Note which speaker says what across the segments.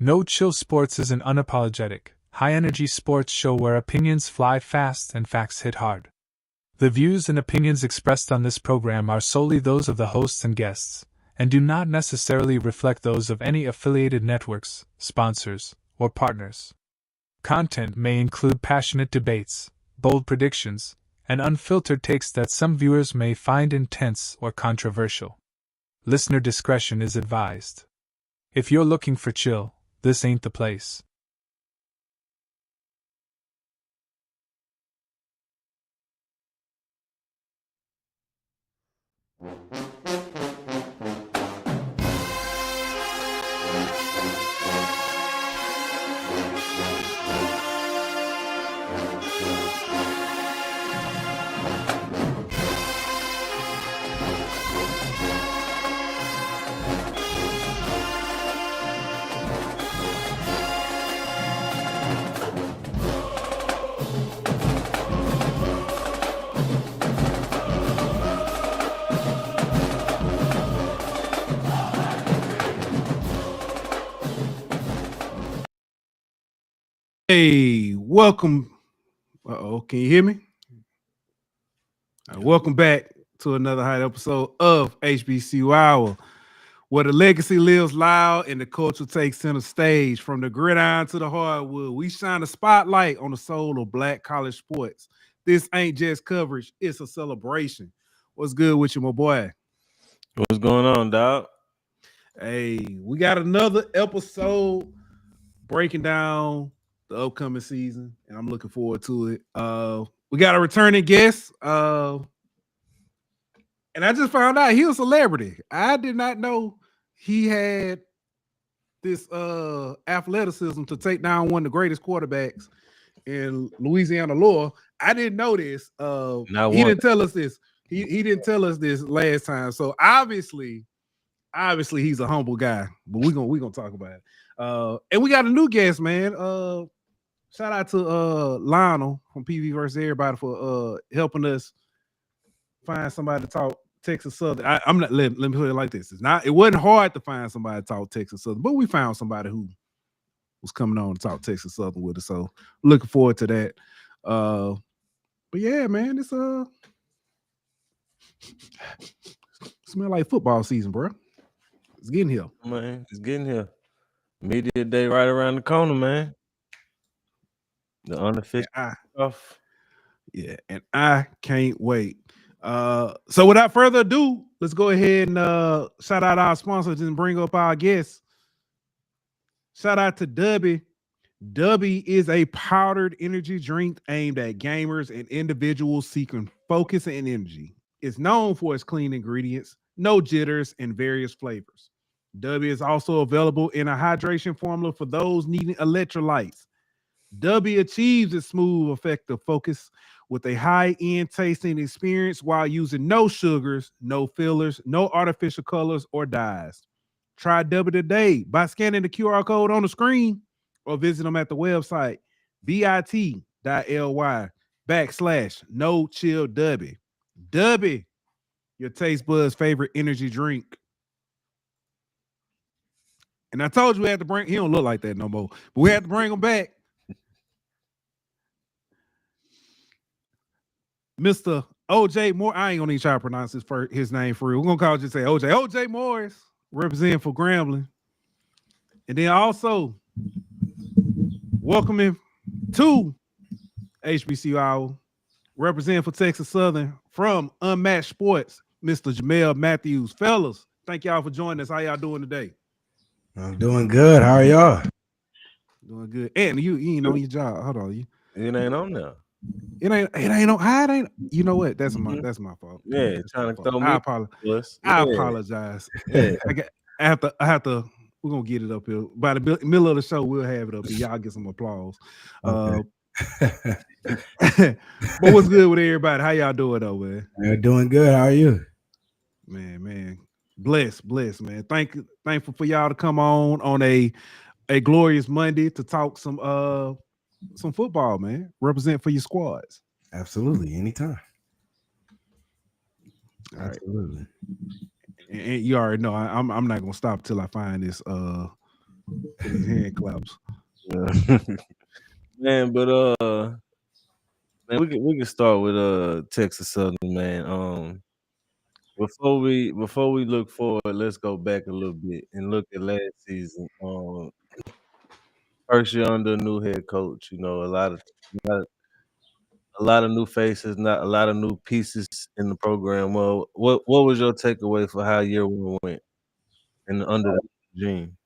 Speaker 1: No Chill Sports is an unapologetic, high-energy sports show where opinions fly fast and facts hit hard. The views and opinions expressed on this program are solely those of the hosts and guests, and do not necessarily reflect those of any affiliated networks, sponsors, or partners. Content may include passionate debates, bold predictions, and unfiltered takes that some viewers may find intense or controversial. Listener discretion is advised. If you're looking for chill, this ain't the place.
Speaker 2: Hey, welcome. Can you hear me? Welcome back to another hot episode of HBCU Hour, where the legacy lives loud and the culture takes center stage. From the gridiron to the hardwood, we shine a spotlight on the soul of Black college sports. This ain't just coverage, it's a celebration. What's good with you, my boy?
Speaker 3: What's going on, dog?
Speaker 2: Hey, we got another episode breaking down the upcoming season, and I'm looking forward to it. We got a returning guest, and I just found out he was a celebrity. I did not know he had this athleticism to take down one of the greatest quarterbacks in Louisiana lore. I didn't know this. He didn't tell us this. He didn't tell us this last time. So obviously he's a humble guy, but we're gonna talk about it. And we got a new guest, man. Shout out to Lionel from PV versus Everybody for helping us find somebody to talk Texas Southern. I'm not let me put it like this. It wasn't hard to find somebody to talk Texas Southern, but we found somebody who was coming on to talk Texas Southern with us. So looking forward to that. But yeah, man, it's smell like football season, bro. It's getting here.
Speaker 3: Man, it's getting here. Media day right around the corner, man. The unofficial stuff.
Speaker 2: Yeah, and I can't wait. So without further ado, let's go ahead and shout out our sponsors and bring up our guests. Shout out to Dubby. Dubby is a powdered energy drink aimed at gamers and individuals seeking focus and energy. It's known for its clean ingredients, no jitters, and various flavors. Dubby is also available in a hydration formula for those needing electrolytes. Dubby achieves its smooth, effective focus with a high-end tasting experience while using no sugars, no fillers, no artificial colors or dyes. Try Dubby today by scanning the QR code on the screen or visit them at the website bit.ly/no-chill-dubby. Dubby, your taste buds' favorite energy drink. And I told you we had to bring, he don't look like that no more, but we had to bring him back. Mr. OJ Moore. I ain't gonna even try to pronounce his name for real. We're gonna call it just say OJ. OJ Morris, representing for Grambling. And then also welcoming to HBCU Hour, representing for Texas Southern from Unmatched Sports, Mr. Jamel Matthews. Fellas, thank y'all for joining us. How y'all doing today?
Speaker 4: I'm doing good. How are y'all?
Speaker 2: Doing good. And you ain't on your job. Hold on.
Speaker 3: It ain't on there.
Speaker 2: It ain't on how it ain't. You know what? That's my fault.
Speaker 3: Yeah,
Speaker 2: that's
Speaker 3: trying to throw
Speaker 2: me. I apologize.
Speaker 3: Yeah.
Speaker 2: I have to. We're gonna get it up here by the middle of the show. We'll have it up here. Y'all get some applause.
Speaker 4: Okay.
Speaker 2: But what's good with everybody? How y'all doing though, man?
Speaker 4: You're doing good. How are you?
Speaker 2: Man. Blessed, man. Thankful for y'all to come on a glorious Monday to talk some football, man. Represent for your squads.
Speaker 4: Absolutely, anytime.
Speaker 2: Absolutely. And you already know I'm not gonna stop till I find this His hand claps.
Speaker 3: Man, but man, we can start with Texas Southern, man. Before we look forward, let's go back a little bit and look at last season. First year under a new head coach, you know, lot, a lot of new faces, not a lot of new pieces in the program. Well, what was your takeaway for how year one went and under the regime?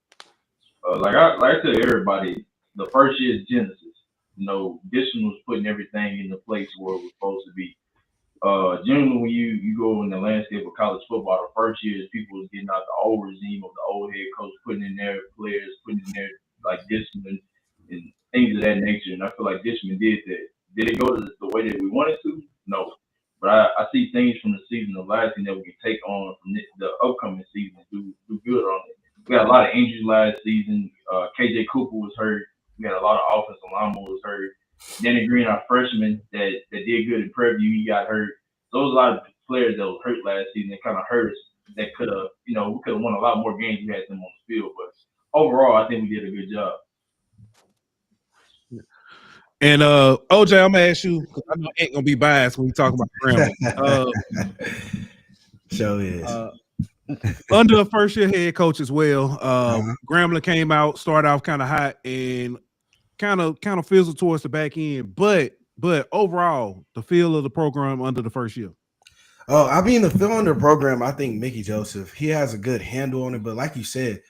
Speaker 5: Like I tell everybody, the first year is Genesis. You know, this one was putting everything in the place where it was supposed to be. Generally, when you go in the landscape of college football, the first year is people was getting out the old regime of the old head coach, putting in their players, putting in their like discipline and things of that nature. And I feel like Dishman did that. Did it go the way that we wanted to? No. But I see things from the season of last season that we can take on from the upcoming season and do good on it. We had a lot of injuries last season. KJ Cooper was hurt. We had a lot of offensive linemen was hurt. Danny Green, our freshman that did good in Prairie View, he got hurt. So there was a lot of players that was hurt last season that kind of hurt us. That could have, we could have won a lot more games if we had them on the field. But overall, I think we did a good job.
Speaker 2: And OJ, I'm gonna ask you because I know I ain't gonna be biased when we talk about Grambling.
Speaker 4: Show is
Speaker 2: Under a first year head coach as well. Grambling came out, started off kind of hot and kind of fizzled towards the back end. But overall, the feel of the program under the first year.
Speaker 4: Oh, I mean, the feel under the program, I think Mickey Joseph, he has a good handle on it. But like you said,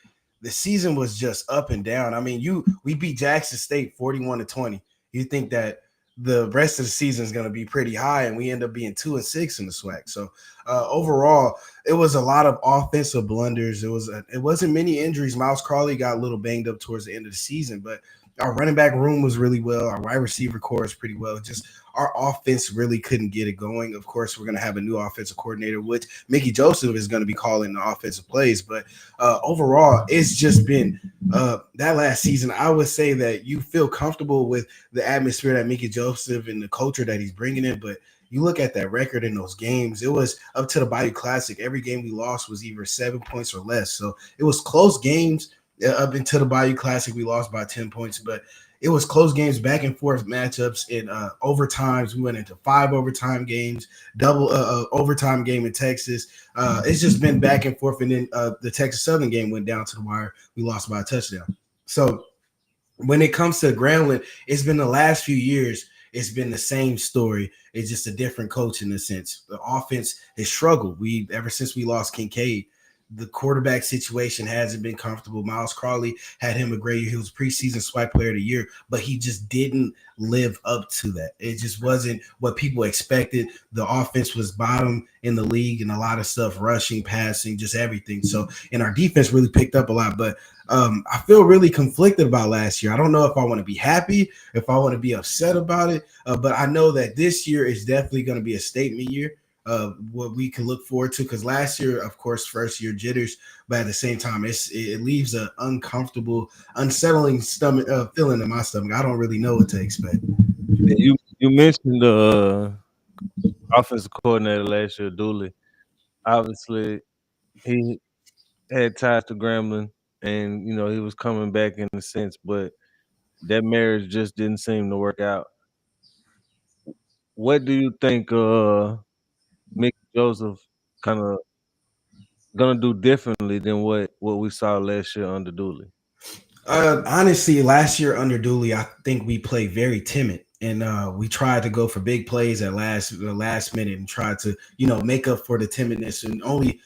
Speaker 4: the season was just up and down. I mean, we beat Jackson State 41-20. You think that the rest of the season is going to be pretty high, and we end up being 2-6 in the SWAC. So overall, it was a lot of offensive blunders. It wasn't many injuries. Miles Crawley got a little banged up towards the end of the season, but our running back room was really well. Our wide receiver core is pretty well. Just our offense really couldn't get it going. Of course, we're going to have a new offensive coordinator, which Mickey Joseph is going to be calling the offensive plays. But overall, it's just been that last season. I would say that you feel comfortable with the atmosphere that Mickey Joseph and the culture that he's bringing in. But you look at that record in those games, it was up to the Bayou Classic. Every game we lost was either 7 points or less. So it was close games. Up into the Bayou Classic, we lost by 10 points, but it was close games, back and forth matchups in overtimes. We went into 5 overtime games, double overtime game in Texas. It's just been back and forth, and then the Texas Southern game went down to the wire. We lost by a touchdown. So when it comes to Grambling, it's been the last few years, it's been the same story. It's just a different coach in a sense. The offense has struggled. Ever since we lost Kincaid, the quarterback situation hasn't been comfortable. Miles Crawley had him a great year. He was preseason SWAC player of the year, but he just didn't live up to that. It just wasn't what people expected. The offense was bottom in the league and a lot of stuff, rushing, passing, just everything. So, and our defense really picked up a lot, but I feel really conflicted about last year. I don't know if I want to be happy, if I want to be upset about it, but I know that this year is definitely going to be a statement year. What we can look forward to, because last year, of course, first year jitters, but at the same time, it leaves an uncomfortable, unsettling stomach feeling in my stomach. I don't really know what to expect.
Speaker 3: You mentioned the offensive coordinator last year, Dooley. Obviously, he had ties to Grambling, and he was coming back in a sense, but that marriage just didn't seem to work out. What do you think Mickey Joseph kind of gonna do differently than what we saw last year under Dooley?
Speaker 4: Honestly, last year under Dooley, I think we played very timid, and we tried to go for big plays at the last minute and tried to make up for the timidness and only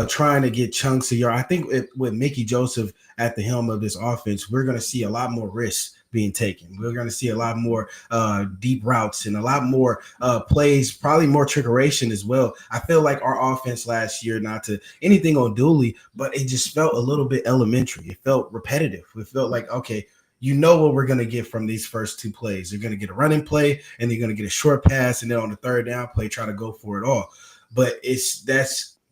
Speaker 4: trying to get chunks of yards. I think with Mickey Joseph at the helm of this offense, we're going to see a lot more risks being taken. We're going to see a lot more deep routes and a lot more plays, probably more trickeration as well. I feel like our offense last year, not to anything on Dooley, but it just felt a little bit elementary. It felt repetitive. It felt like, okay, you know what we're going to get from these first 2 plays. They're going to get a running play, and they're going to get a short pass, and then on the third down play, try to go for it all. But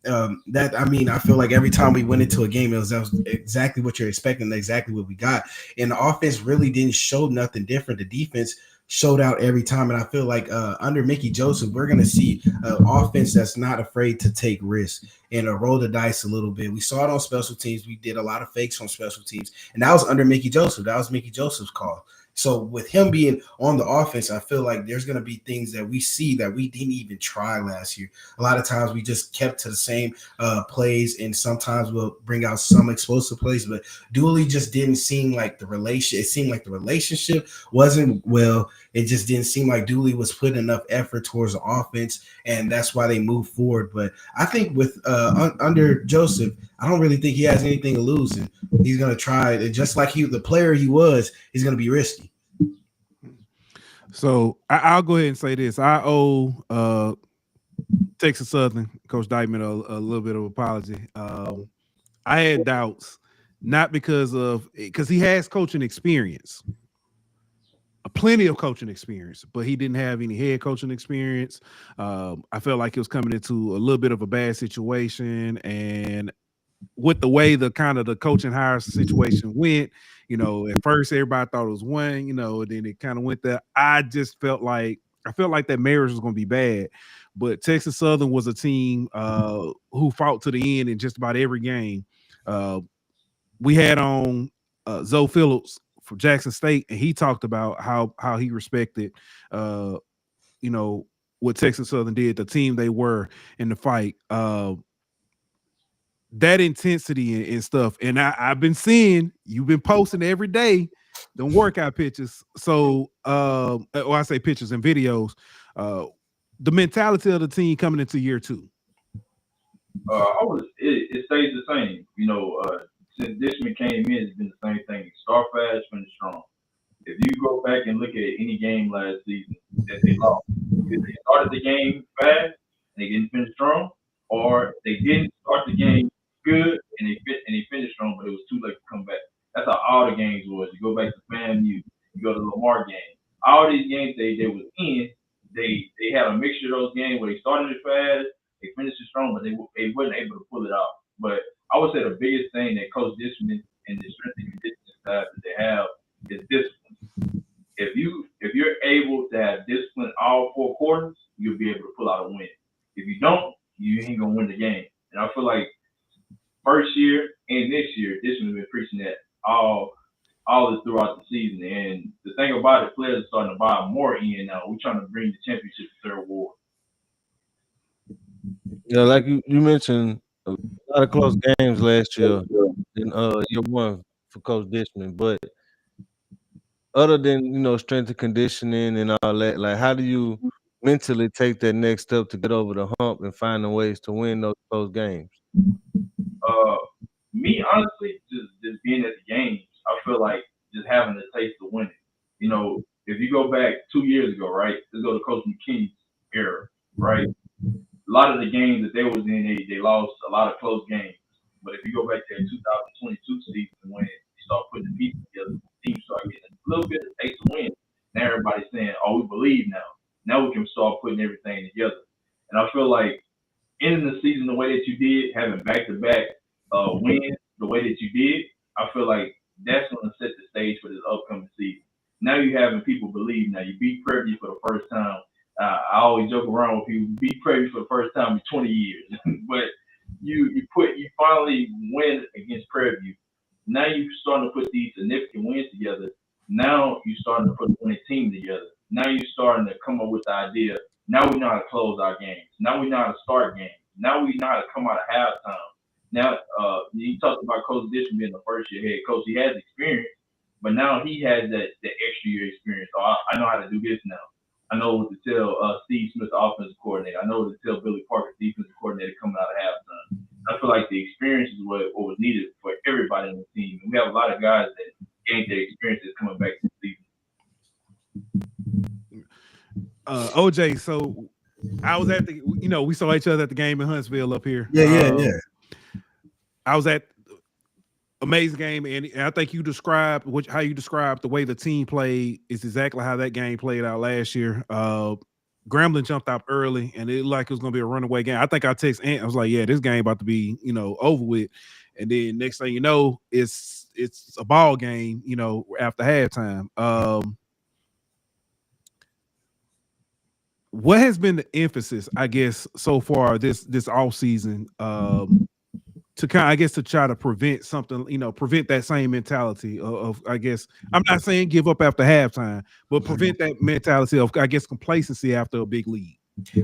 Speaker 4: I feel like every time we went into a game, that was exactly what you're expecting, exactly what we got. And the offense really didn't show nothing different. The defense showed out every time. And I feel like under Mickey Joseph, we're going to see an offense that's not afraid to take risks and roll the dice a little bit. We saw it on special teams. We did a lot of fakes on special teams. And that was under Mickey Joseph. That was Mickey Joseph's call. So with him being on the offense, I feel like there's going to be things that we see that we didn't even try last year. A lot of times we just kept to the same plays, and sometimes we'll bring out some explosive plays, but Dooley just didn't seem like the relation. It seemed like the relationship wasn't well. It just didn't seem like Dooley was putting enough effort towards the offense, and that's why they moved forward. But I think with under Joseph, I don't really think he has anything to lose, and he's going to try it. Just like the player he was, he's going to be risky.
Speaker 2: So I'll go ahead and say this. I owe Texas Southern, Coach Dykeman, a little bit of apology. I had doubts, not because he has coaching experience, plenty of coaching experience, but he didn't have any head coaching experience. I felt like he was coming into a little bit of a bad situation, and with the way the coaching hire situation went, at first everybody thought it was one, and then it kind of went there. I felt like that marriage was going to be bad, but Texas Southern was a team who fought to the end in just about every game. We had on Zoe Phillips from Jackson State, and he talked about how he respected, what Texas Southern did, the team they were in the fight. That intensity and stuff. And I've been seeing you've been posting every day the workout pictures. So I say pictures and videos. The mentality of the team coming into year two.
Speaker 5: It stays the same. Since Dishman came in, it's been the same thing. Start fast, finish strong. If you go back and look at any game last season that they lost, if they started the game fast and they didn't finish strong, or they didn't start the game good and they finished strong, but it was too late to come back. That's how all the games was. You go back to FAMU, you go to the Lamar game. All these games they was in, they had a mixture of those games where they started it fast, they finished it strong, but they wasn't able to pull it off. But I would say the biggest thing that Coach Dishman and the strength and conditioning staff that they have is discipline. If you're able to have discipline all 4 quarters, you'll be able to pull out a win. If you don't, you ain't gonna win the game. And I feel like first year and this year, Dishman has been preaching that all throughout the season. And the thing about it, players are starting to buy more in now. We're trying to bring the championship to third ward.
Speaker 3: Yeah, like you mentioned, a lot of close games last year in year one for Coach Dishman. But other than strength and conditioning and all that, like how do you mentally take that next step to get over the hump and finding ways to win those close games?
Speaker 5: Me honestly, just being at the games, I feel like just having a taste of winning. If you go back 2 years ago, right? Let's go to Coach McKinney's era, right? A lot of the games that they was in, they lost a lot of close games. But if you go back to the 2022 season when you start putting the pieces together, the team start getting a little bit of taste of win. Now everybody's saying, "Oh, we believe now. Now we can start putting everything together." And I feel like ending the season the way that you did, having back-to-back wins the way that you did, I feel like that's going to set the stage for this upcoming season. Now you're having people believe. Now you beat Prairie for the first time. I always joke around with people, beat Prairie for the first time in 20 years. But you finally win against Prairie View. Now you're starting to put these significant wins together. Now you're starting to put a winning team together. Now you're starting to come up with the idea. Now we know how to close our games. Now we know how to start games. Now we know how to come out of halftime. Now you talked about Coach Dishman being the first year head coach. He has experience, but now he has that extra year experience. So I know how to do this now. I know what to tell Steve Smith, the offensive coordinator. I know what to tell Billy Parker, defensive coordinator, coming out of halftime. I feel like the experience is what was needed for everybody on the team. And we have a lot of guys that gained their experiences coming back to the
Speaker 2: season. OJ, so I was at we saw each other at the game in Huntsville up here.
Speaker 4: Yeah.
Speaker 2: I was at amazing game, and I think you described how you described the way the team played is exactly how that game played out last year. Grambling jumped out early, and it looked like it was going to be a runaway game. I think I texted Ant. I was like, "Yeah, this game about to be over with." And then next thing you know, it's a ball game. After halftime. what has been the emphasis, I guess, so far this off season, to kind of, I guess, to try to prevent something, prevent that same mentality of, I guess, I'm not saying give up after halftime, but prevent that mentality of, I guess, complacency after a big lead.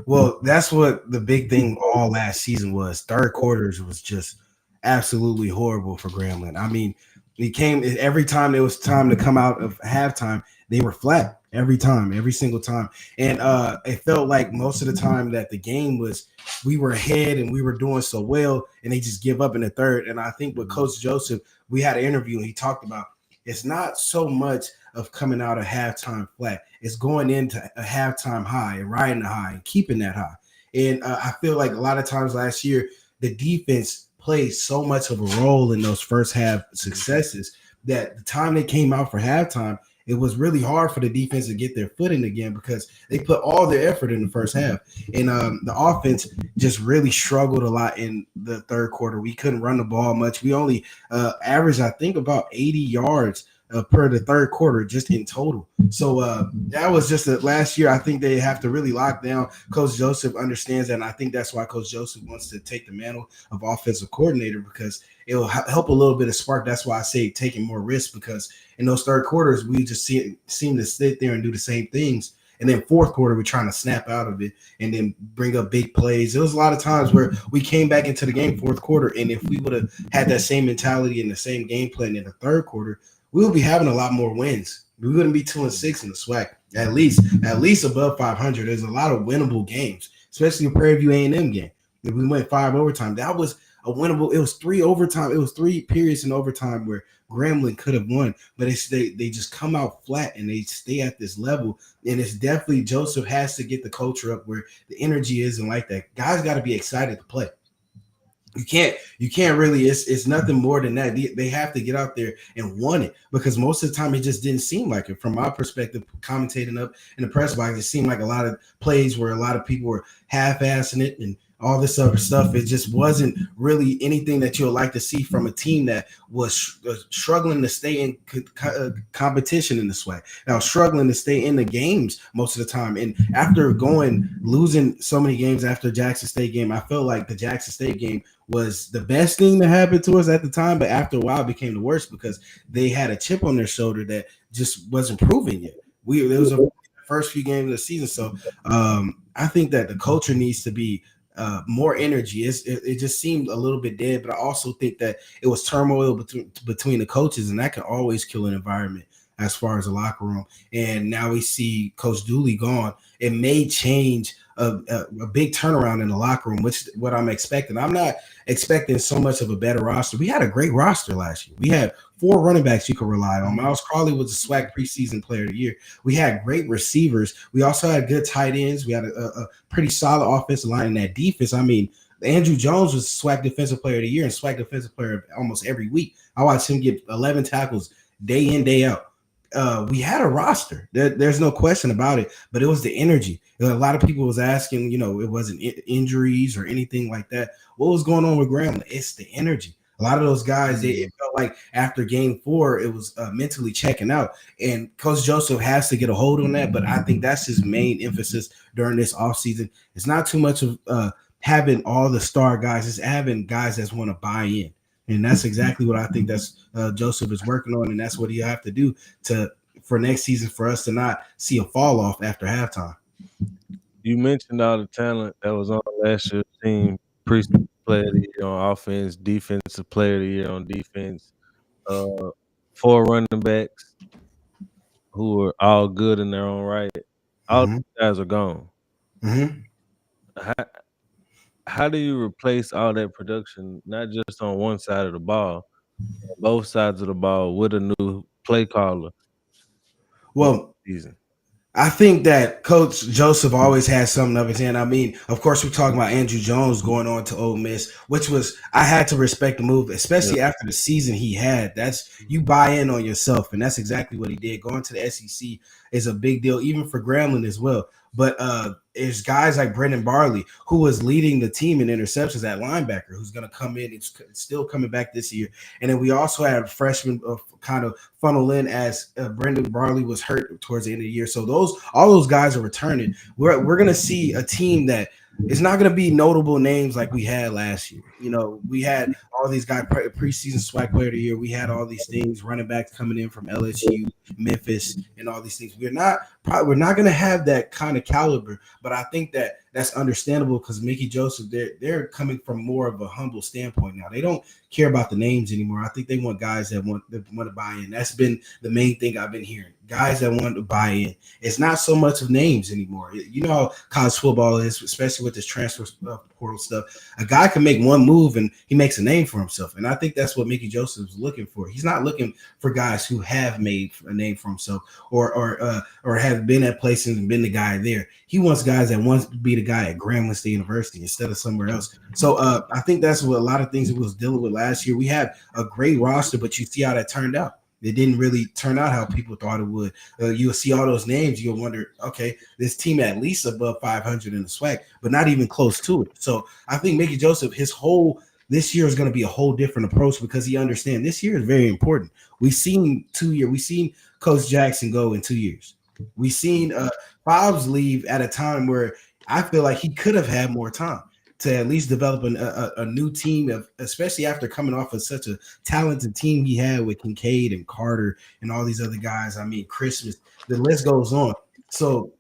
Speaker 4: Well, that's what the big thing all last season was. Third quarters was just absolutely horrible for Grambling. I mean, it came every time it was time to come out of halftime, they were flat every time, every single time. And it felt like most of the time that the game was, we were ahead and we were doing so well, and they just give up in the third. And I think with Coach Joseph, we had an interview and he talked about it's not so much of coming out of halftime flat. It's going into a halftime high and riding the high and keeping that high. And I feel like a lot of times last year, the defense played so much of a role in those first half successes that the time they came out for halftime, it was really hard for the defense to get their footing again because they put all their effort in the first half. And the offense just really struggled a lot in the third quarter. We couldn't run the ball much. We only averaged, I think, about 80 yards per the third quarter just in total. So that was just last year. I think they have to really lock down. Coach Joseph understands that, and I think that's why Coach Joseph wants to take the mantle of offensive coordinator because it will help a little bit of spark. That's why I say taking more risks because in those third quarters, we just seem to sit there and do the same things. And then fourth quarter, we're trying to snap out of it and then bring up big plays. There was a lot of times where we came back into the game fourth quarter, and if we would have had that same mentality and the same game plan in the third quarter, we would be having a lot more wins. We wouldn't be 2-6 in the SWAC. At least above 500. There's a lot of winnable games, especially a Prairie View A&M game. If we went 5 overtime, that was a winnable. It was 3 overtime. It was 3 periods in overtime where Grambling could have won, but they just come out flat and they stay at this level. And it's definitely Joseph has to get the culture up where the energy isn't like that. Guys got to be excited to play. You can't really, it's nothing more than that. They have to get out there and want it because most of the time it just didn't seem like it. From my perspective, commentating up in the press box, it seemed like a lot of plays where a lot of people were half-assing it and all this other stuff. It just wasn't really anything that you would like to see from a team that was struggling to stay in competition in this way. Now, struggling to stay in the games most of the time. And after losing so many games after the Jackson State game, I felt like the Jackson State game was the best thing that happened to us at the time. But after a while, it became the worst because they had a chip on their shoulder that just wasn't proven yet. It was the first few games of the season. So I think that the culture needs to be more energy. It just seemed a little bit dead, but I also think that it was turmoil between the coaches, and that can always kill an environment as far as the locker room. And now we see Coach Dooley gone. It may change a big turnaround in the locker room, which is what I'm expecting. I'm not expecting so much of a better roster. We had a great roster last year. We had 4 running backs you could rely on. Miles Crawley was a SWAC preseason player of the year. We had great receivers. We also had good tight ends. We had a pretty solid offensive line in that defense. I mean, Andrew Jones was SWAC defensive player of the year and SWAC defensive player almost every week. I watched him get 11 tackles day in, day out. We had a roster. There's no question about it, but it was the energy. A lot of people was asking, it wasn't injuries or anything like that. What was going on with Grambling? It's the energy. A lot of those guys, it felt like after game 4, it was mentally checking out. And Coach Joseph has to get a hold on that, but I think that's his main emphasis during this offseason. It's not too much of having all the star guys. It's having guys that want to buy in. And that's exactly what I think that's Joseph is working on, and that's what he'll have to do for next season for us to not see a fall off after halftime.
Speaker 3: You mentioned all the talent that was on last year's team, preseason player of the year on offense, defensive player of the year on defense, 4 running backs who were all good in their own right. All these guys are gone. How do you replace all that production, not just on one side of the ball, both sides of the ball, with a new play caller?
Speaker 4: Well, I think that Coach Joseph always has something of his hand. I mean, of course, we're talking about Andrew Jones going on to Ole Miss, which I had to respect the move, especially after the season he had. You buy in on yourself, and that's exactly what he did. Going to the SEC is a big deal, even for Grambling as well. But there's guys like Brendan Barley, who was leading the team in interceptions at linebacker, who's going to come in. It's still coming back this year. And then we also had freshmen kind of funnel in as Brendan Barley was hurt towards the end of the year. So all those guys are returning. We're going to see a team that it's not going to be notable names like we had last year. We had all these guys preseason SWAC player of the year. We had all these things, running backs coming in from LSU, Memphis, and all these things. We're not going to have that kind of caliber, but I think that's understandable because Mickey Joseph, they're coming from more of a humble standpoint now. They don't care about the names anymore. I think they want guys that want to buy in. That's been the main thing I've been hearing. Guys that want to buy in. It's not so much of names anymore. You know how college football is, especially with this transfer portal stuff. A guy can make one move and he makes a name for himself. And I think that's what Mickey Joseph is looking for. He's not looking for guys who have made a name for himself or have been at places and been the guy there. He wants guys that wants to be the guy at Grambling State University instead of somewhere else. So I think that's what a lot of things it was dealing with last year. We had a great roster, but you see how that turned out. It didn't really turn out how people thought it would. You'll see all those names. You'll wonder, okay, this team at least above 500 in the SWAC, but not even close to it. So I think Mickey Joseph, this year is going to be a whole different approach because he understands this year is very important. We've seen Coach Jackson go in 2 years. We've seen Bob's leave at a time where I feel like he could have had more time to at least develop a new team, especially after coming off of such a talented team he had with Kincaid and Carter and all these other guys. I mean, Christmas, the list goes on. So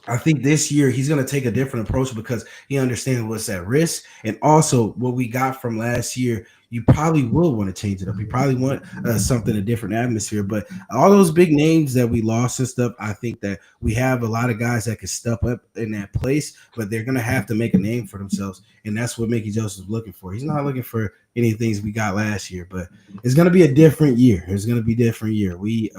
Speaker 4: I think this year he's going to take a different approach because he understands what's at risk. And also what we got from last year, you probably will want to change it up. You probably want something, a different atmosphere. But all those big names that we lost and stuff, I think that we have a lot of guys that can step up in that place, but they're going to have to make a name for themselves. And that's what Mickey Joseph's looking for. He's not looking for any things we got last year, but it's going to be a different year. It's going to be a different year. We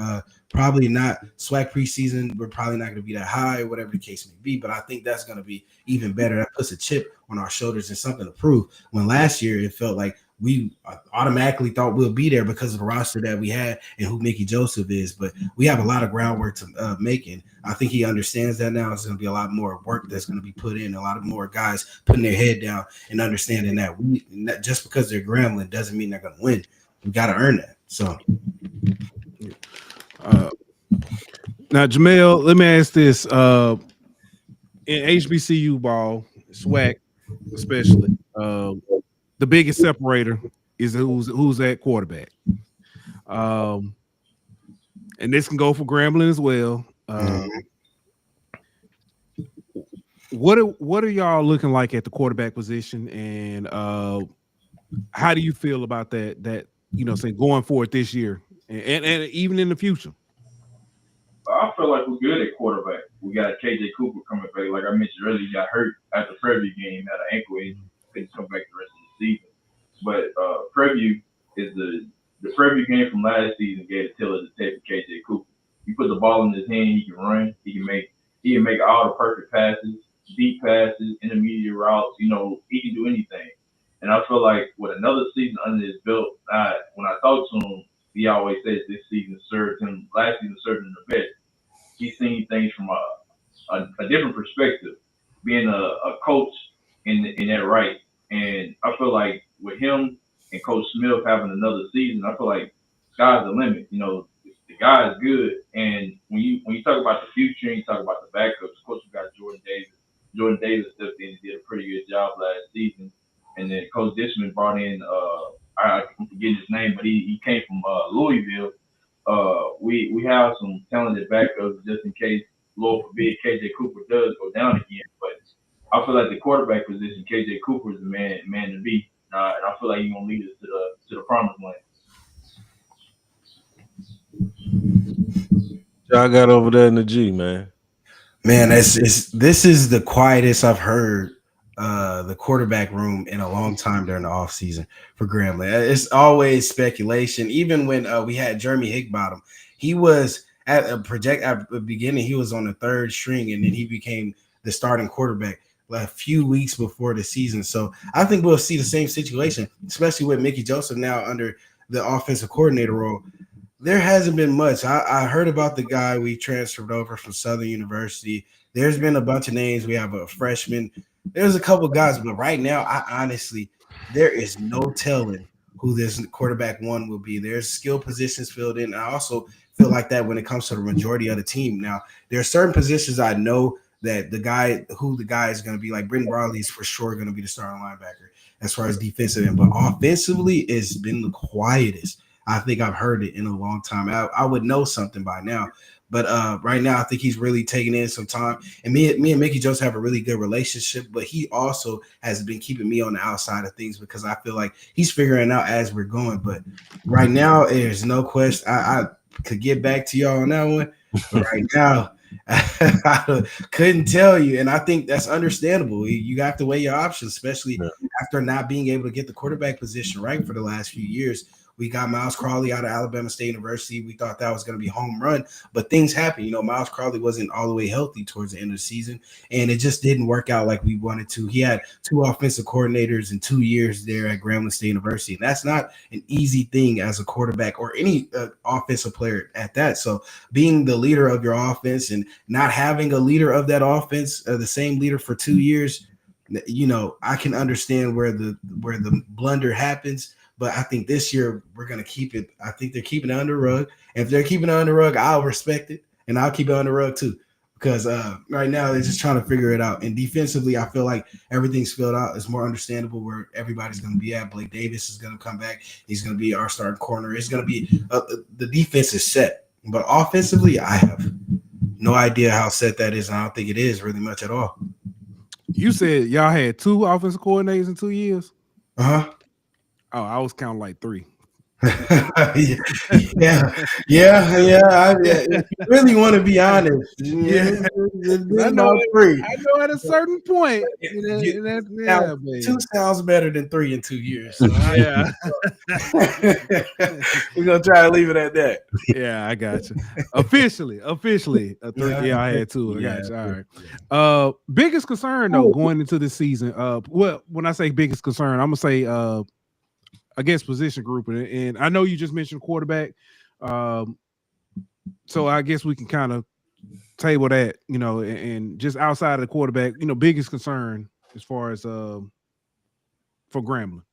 Speaker 4: probably not SWAC preseason. We're probably not going to be that high, whatever the case may be. But I think that's going to be even better. That puts a chip on our shoulders and something to prove. When last year it felt like we automatically thought we'll be there because of the roster that we had and who Mickey Joseph is. But we have a lot of groundwork to make. And I think he understands that now. It's going to be a lot more work that's going to be put in, a lot of more guys putting their head down and understanding that just because they're Grambling doesn't mean they're going to win. We got to earn that. So
Speaker 2: now, Jamel, let me ask this. In HBCU ball, SWAC especially, the biggest separator is who's at quarterback. And this can go for Grambling as well. What are y'all looking like at the quarterback position, and how do you feel about that say going forward this year and even in the future?
Speaker 5: I feel like we're good at quarterback. We got KJ Cooper coming back. Like I mentioned earlier, he got hurt at the Preview game, had an ankle injury, couldn't come back the rest of the season. But Preview is the Preview game from last season gave a tell of the tape of KJ Cooper. You put the ball in his hand, he can run, he can make all the perfect passes, deep passes, intermediate routes, he can do anything. And I feel like with another season under his belt, when I talk to him, he always says last season served him the best. He's seen things from a different perspective, being a coach in that right. And I feel like with him and Coach Smith having another season, I feel like sky's the limit. The guy is good. And when you talk about the future and you talk about the backups, of course you got Jordan Davis. Jordan Davis stepped in and did a pretty good job last season. And then Coach Dishman brought in I'm forgetting his name, but he came from Louisville. We have some talented backups just in case, Lord forbid, KJ Cooper does go down again. But I feel like the quarterback position, KJ Cooper is the man to be, and I feel like he's gonna lead us to the promised land.
Speaker 3: Y'all got over there in the G, man.
Speaker 4: Man, this is the quietest I've heard the quarterback room in a long time during the offseason for Grambling. It's always speculation. Even when we had Jeremy Higbottom, he was at the beginning, he was on the third string, and then he became the starting quarterback a few weeks before the season. So I think we'll see the same situation, especially with Mickey Joseph now under the offensive coordinator role. There hasn't been much. I heard about the guy we transferred over from Southern University. There's been a bunch of names. We have a freshman. There's a couple guys, but right now, I honestly, there is no telling who this quarterback one will be. There's skill positions filled in. I also feel like that when it comes to the majority of the team. Now, there are certain positions I know that who the guy is going to be. Like Britton Barley is for sure going to be the starting linebacker as far as defensive end, but offensively, it's been the quietest I think I've heard it in a long time. I would know something by now. But right now, I think he's really taking in some time. And me and Mickey Joseph have a really good relationship, but he also has been keeping me on the outside of things because I feel like he's figuring out as we're going. But right now, there's no question. I could get back to y'all on that one. But right now, I couldn't tell you. And I think that's understandable. You have to weigh your options, especially after not being able to get the quarterback position right for the last few years. We got Miles Crawley out of Alabama State University. We thought that was going to be home run, but things happen. Miles Crawley wasn't all the way healthy towards the end of the season, and it just didn't work out like we wanted to. He had 2 offensive coordinators in 2 years there at Grambling State University, and that's not an easy thing as a quarterback or any offensive player at that. So being the leader of your offense and not having a leader of that offense, the same leader for 2 years, I can understand where the blunder happens. But I think this year we're going to keep it. I think they're keeping it under the rug. And if they're keeping it under the rug, I'll respect it. And I'll keep it under the rug too. Because right now they're just trying to figure it out. And defensively, I feel like everything's filled out. It's more understandable where everybody's going to be at. Blake Davis is going to come back. He's going to be our starting corner. It's going to be the defense is set. But offensively, I have no idea how set that is. And I don't think it is really much at all.
Speaker 2: You said y'all had 2 offensive coordinators in 2 years?
Speaker 4: Uh-huh.
Speaker 2: Oh, I was counting like 3.
Speaker 4: yeah. If you really want to be honest,
Speaker 2: I know at a certain point.
Speaker 4: 2 sounds better than 3 in 2 years. So
Speaker 2: yeah,
Speaker 4: we're gonna try to leave it at that.
Speaker 2: Yeah, I got you. Officially, a 3. Yeah, I had 2. I got you. All right. Biggest concern though going into this season. Well, when I say biggest concern, I'm gonna say I guess position group, and I know you just mentioned quarterback, so I guess we can kind of table that, and just outside of the quarterback, biggest concern as far as for Grambling.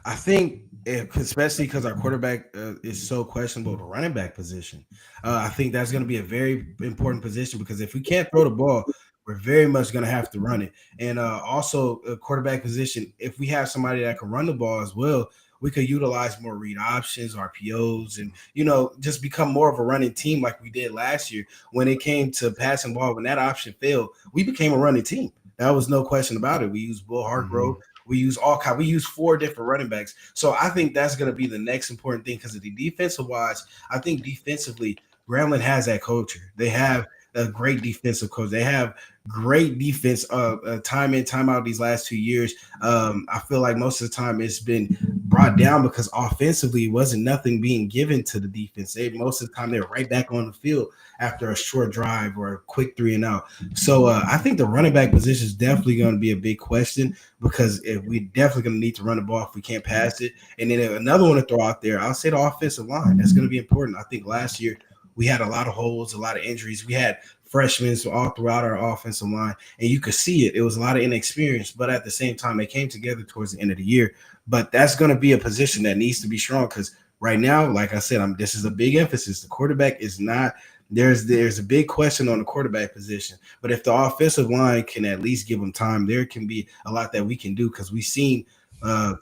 Speaker 4: I think, especially because our quarterback is so questionable, the running back position. I think that's going to be a very important position because if we can't throw the ball, we're very much going to have to run it. And also, a quarterback position, if we have somebody that can run the ball as well, we could utilize more read options, RPOs, and, just become more of a running team like we did last year. When it came to passing ball, when that option failed, we became a running team. That was no question about it. We used Will Hargrove. We use we use 4 different running backs. So I think that's going to be the next important thing because of the defensive wise. I think defensively, Grambling has that culture. They have a great defensive coach. They have great defense time in, time out these last 2 years. I feel like most of the time it's been brought down because offensively it wasn't nothing being given to the defense. Most of the time they're right back on the field after a short drive or a quick 3 and out. So I think the running back position is definitely going to be a big question because we're definitely going to need to run the ball if we can't pass it. And then another one to throw out there, I'll say the offensive line. That's going to be important. I think last year we had a lot of holes, a lot of injuries. We had freshmen all throughout our offensive line, and you could see it. It was a lot of inexperience, but at the same time, they came together towards the end of the year. But that's going to be a position that needs to be strong because right now, like I said, this is a big emphasis. The quarterback is not – there's a big question on the quarterback position. But if the offensive line can at least give them time, there can be a lot that we can do because we've seen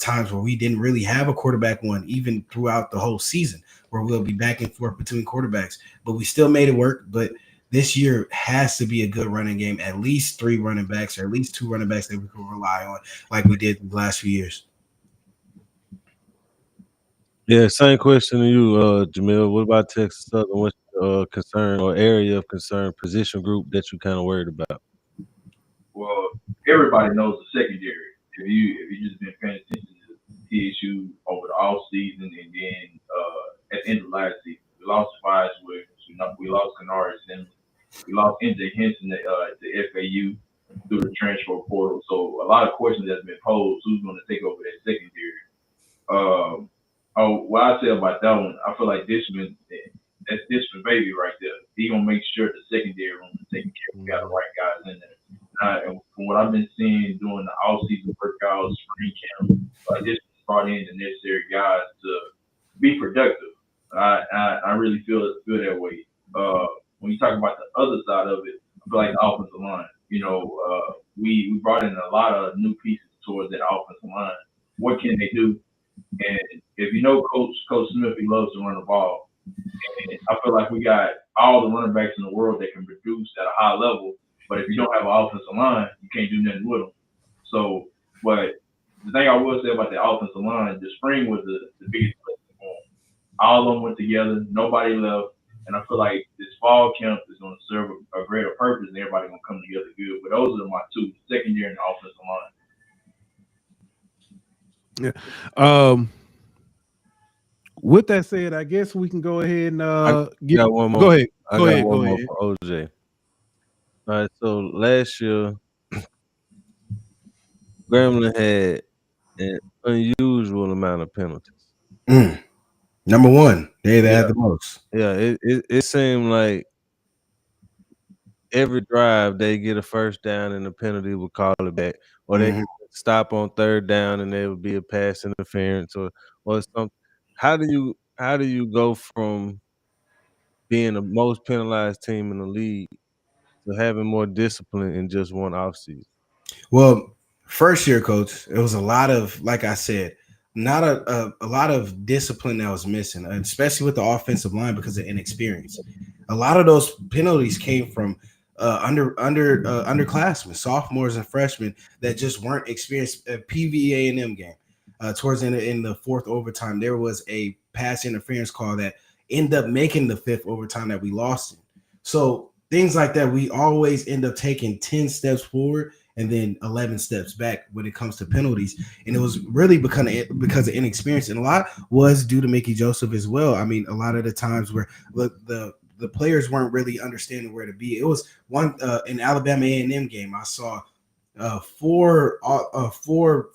Speaker 4: times where we didn't really have a quarterback one even throughout the whole season where we'll be back and forth between quarterbacks. But we still made it work. But this year has to be a good running game, at least 3 running backs or at least 2 running backs that we can rely on like we did the last few years.
Speaker 3: Yeah, same question to you, Jamil. What about Texas Southern? What's your concern or area of concern, position group that you kind of worried about?
Speaker 5: Well, everybody knows the secondary. If you just been paying attention to TSU over the off season and then at the end of last season, we lost Spice with we lost Kennard Simmons, we lost NJ Henson to FAU through the transfer portal. So a lot of questions that's been posed: who's going to take over that secondary? Oh, what I say about that one, I feel like that's Dishman baby right there. He gonna make sure the secondary room is taken care of. We got the right guys in there. And from what I've been seeing during the off season workouts, spring camp, Dishman's brought in the necessary guys to be productive. I really feel that way. When you talk about the other side of it, I feel like the offensive line. We brought in a lot of new pieces towards that offensive line. What can they do? And if you know Coach Smith, he loves to run the ball. And I feel like we got all the running backs in the world that can produce at a high level. But if you don't have an offensive line, you can't do nothing with them. So, but the thing I will say about the offensive line, the spring was the biggest blessing for them. All of them went together. Nobody left. And I feel like this fall camp is going to serve a greater purpose, and everybody going to come together good. But those are my two, the secondary and the offensive line.
Speaker 2: Yeah. With that said, I guess we can go ahead and
Speaker 3: got one more.
Speaker 2: Go ahead.
Speaker 3: I
Speaker 2: Go
Speaker 3: got
Speaker 2: ahead.
Speaker 3: one
Speaker 2: Go
Speaker 3: more
Speaker 2: ahead.
Speaker 3: for OJ. All right, so last year, Grambling had an unusual amount of penalties.
Speaker 4: Number one, they had the most.
Speaker 3: Yeah, it seemed like every drive they get a first down and the penalty would call it back, or they stop on third down and there would be a pass interference or something. How do you go from being the most penalized team in the league to having more discipline in just one offseason?
Speaker 4: Well, first year, coach, it was a lot of, like I said, not a lot of discipline that was missing, especially with the offensive line because of inexperience. A lot of those penalties came from underclassmen, sophomores and freshmen that just weren't experienced. PVA and M game towards in the fourth overtime, there was a pass interference call that ended up making the fifth overtime that we lost in. So things like that, we always end up taking 10 steps forward and then 11 steps back when it comes to penalties. And it was really because of inexperience. And a lot was due to Mickey Joseph as well. I mean, a lot of the times where the players weren't really understanding where to be. It was one in Alabama A&M game. I saw four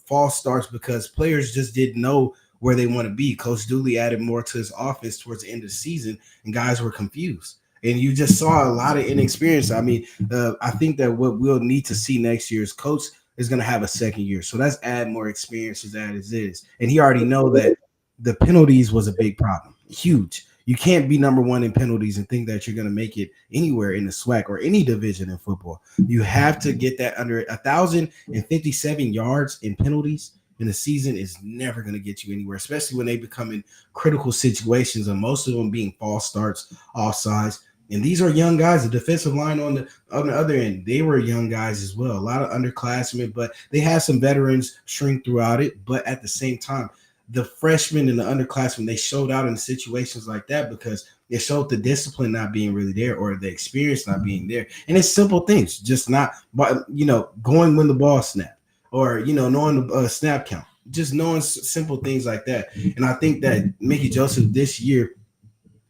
Speaker 4: false starts because players just didn't know where they want to be. Coach Dooley added more to his offense towards the end of the season, and guys were confused. And you just saw a lot of inexperience. I mean, I think that what we'll need to see next year is coach is going to have a second year. So let's add more experience as that is. And he already know that the penalties was a big problem. Huge. You can't be number one in penalties and think that you're going to make it anywhere in the SWAC or any division in football. You have to get that under 1,057 yards in penalties in the season is never going to get you anywhere, especially when they become in critical situations, and most of them being false starts, offsides. And these are young guys. The defensive line on the other end, they were young guys as well. A lot of underclassmen, but they had some veterans shrink throughout it. But at the same time, the freshmen and the underclassmen, they showed out in situations like that because it showed the discipline not being really there or the experience not being there. And it's simple things, just not, going when the ball snapped or, knowing the snap count, just knowing simple things like that. And I think that Mickey Joseph this year,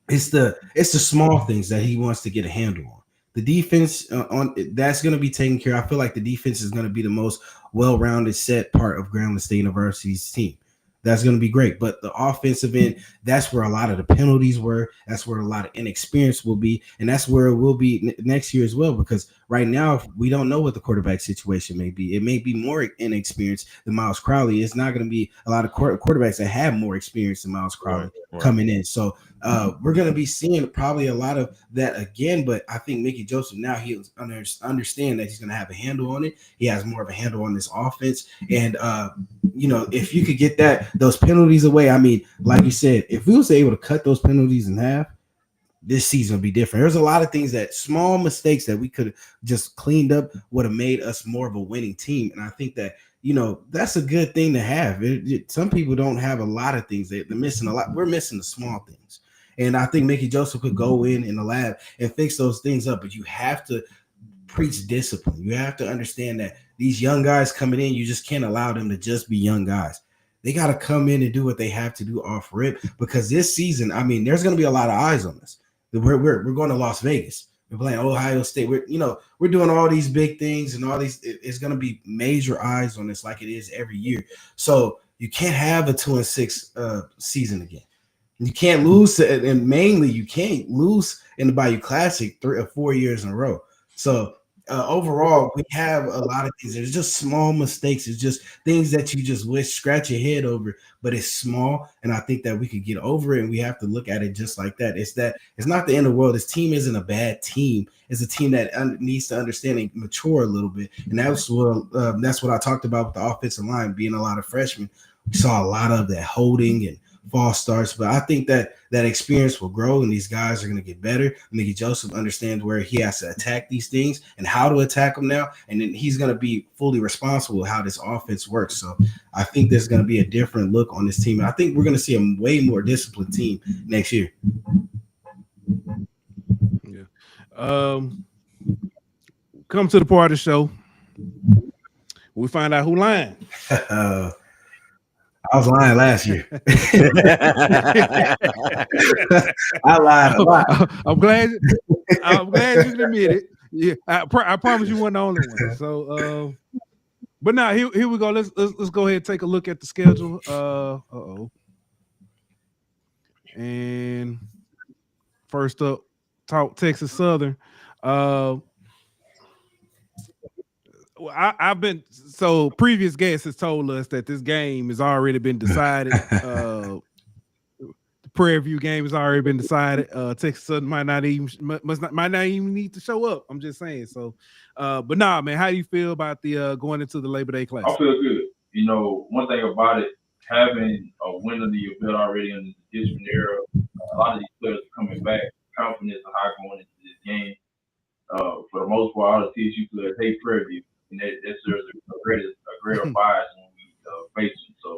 Speaker 4: it's the small things that he wants to get a handle on. The defense on that's going to be taken care of. I feel like the defense is going to be the most well-rounded set part of Grambling State University's team. That's going to be great. But the offensive end, that's where a lot of the penalties were. That's where a lot of inexperience will be. And that's where it will be next year as well. Because right now, we don't know what the quarterback situation may be. It may be more inexperienced than Miles Crowley. It's not going to be a lot of quarterbacks that have more experience than Miles Crowley coming in. So we're going to be seeing probably a lot of that again. But I think Mickey Joseph now, he understand that he's going to have a handle on it. He has more of a handle on this offense. And, if you could get those penalties away, I mean, like you said, if we was able to cut those penalties in half, this season would be different. There's a lot of things small mistakes that we could have just cleaned up would have made us more of a winning team. And I think that, that's a good thing to have. Some people don't have a lot of things. They're missing a lot. We're missing the small things. And I think Mickey Joseph could go in the lab and fix those things up. But you have to preach discipline. You have to understand that these young guys coming in, you just can't allow them to just be young guys. They got to come in and do what they have to do off rip, because this season, I mean, there's going to be a lot of eyes on us. We're going to Las Vegas. We're playing Ohio State. We're doing all these big things and all these. It's going to be major eyes on us like it is every year. So You can't have a 2-6 season again. You can't lose and mainly you can't lose in the Bayou Classic 3 or 4 years in a row. So overall, we have a lot of things. There's just small mistakes. It's just things that you just wish scratch your head over, but it's small. And I think that we could get over it, and we have to look at it just like that. It's not the end of the world. This team isn't a bad team. It's a team that needs to understand and mature a little bit. And that's what I talked about with the offensive line being a lot of freshmen. We saw a lot of that holding and false starts, but I think that experience will grow and these guys are going to get better. Mickey Joseph understands where he has to attack these things and how to attack them now, and then he's going to be fully responsible how this offense works. So I think there's going to be a different look on this team. I think we're going to see a way more disciplined team next year.
Speaker 2: Yeah. Come to the part of the show. We find out who lying.
Speaker 4: I was lying last year. I lied a lot.
Speaker 2: I'm glad you can admit it. Yeah, I promise you weren't the only one. So, but now here we go. Let's go ahead and take a look at the schedule. And first up, talk Texas Southern. I've been previous guests has told us that this game has already been decided. The Prairie View game has already been decided. Texas Southern might not even need to show up. I'm just saying. So, but nah, man, how do you feel about the going into the Labor Day class?
Speaker 5: I feel good. You know, one thing about it, having a win under your belt already in the district era, a lot of these players are coming back, confidence and high going into this game. For the most part, all the TSU players hate Prairie View. And that serves a greater bias when we face them. So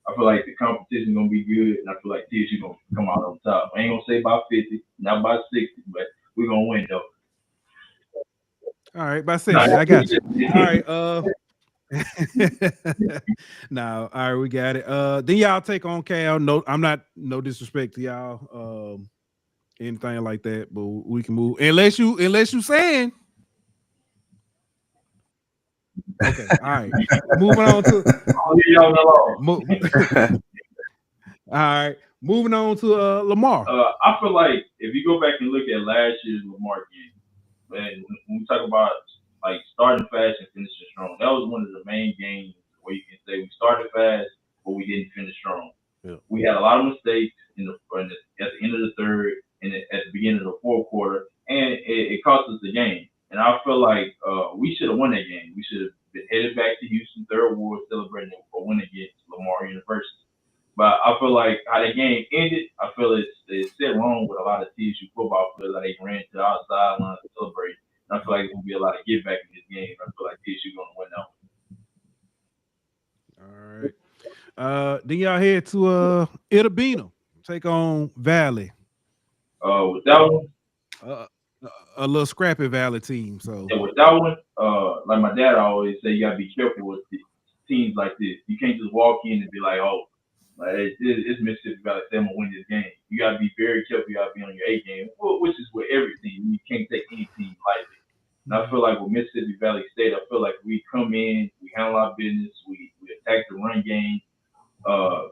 Speaker 5: I feel like the competition is going to be good, and I feel like TSU going to come out on top. I ain't going to say about 50, not about 60, but we're going to win, though.
Speaker 2: All right, by 60, I got you. All right. Now, all right, we got it. Then y'all take on Cal. No, I'm not, no disrespect to y'all, anything like that, but we can move. Unless you saying. Okay, all right. Moving on to all right. Moving on to Lamar.
Speaker 5: I feel like if you go back and look at last year's Lamar game, and when we talk about like starting fast and finishing strong, that was one of the main games where you can say we started fast, but we didn't finish strong. Yeah. We had a lot of mistakes at the end of the third and at the beginning of the fourth quarter, and it cost us the game. And I feel like we should have won that game. We should have been headed back to Houston, Third Ward, celebrating a win against Lamar University. But I feel like how the game ended, I feel it's set wrong with a lot of TSU football players. Like they ran to our sideline to celebrate. And I feel like there's going to be a lot of get back in this game. I feel like TSU going to win that one.
Speaker 2: All right. Then y'all head to Itabena, take on Valley.
Speaker 5: With that one,
Speaker 2: a little scrappy Valley team. So
Speaker 5: yeah, with that one, like my dad always say, you gotta be careful with teams like this. You can't just walk in and be like, oh, like it's Mississippi Valley. I'm gonna win this game. You gotta be very careful. You gotta be on your A game, which is with every team. You can't take any team lightly. And I feel like with Mississippi Valley State, I feel like we come in, we handle our business, we attack the run game,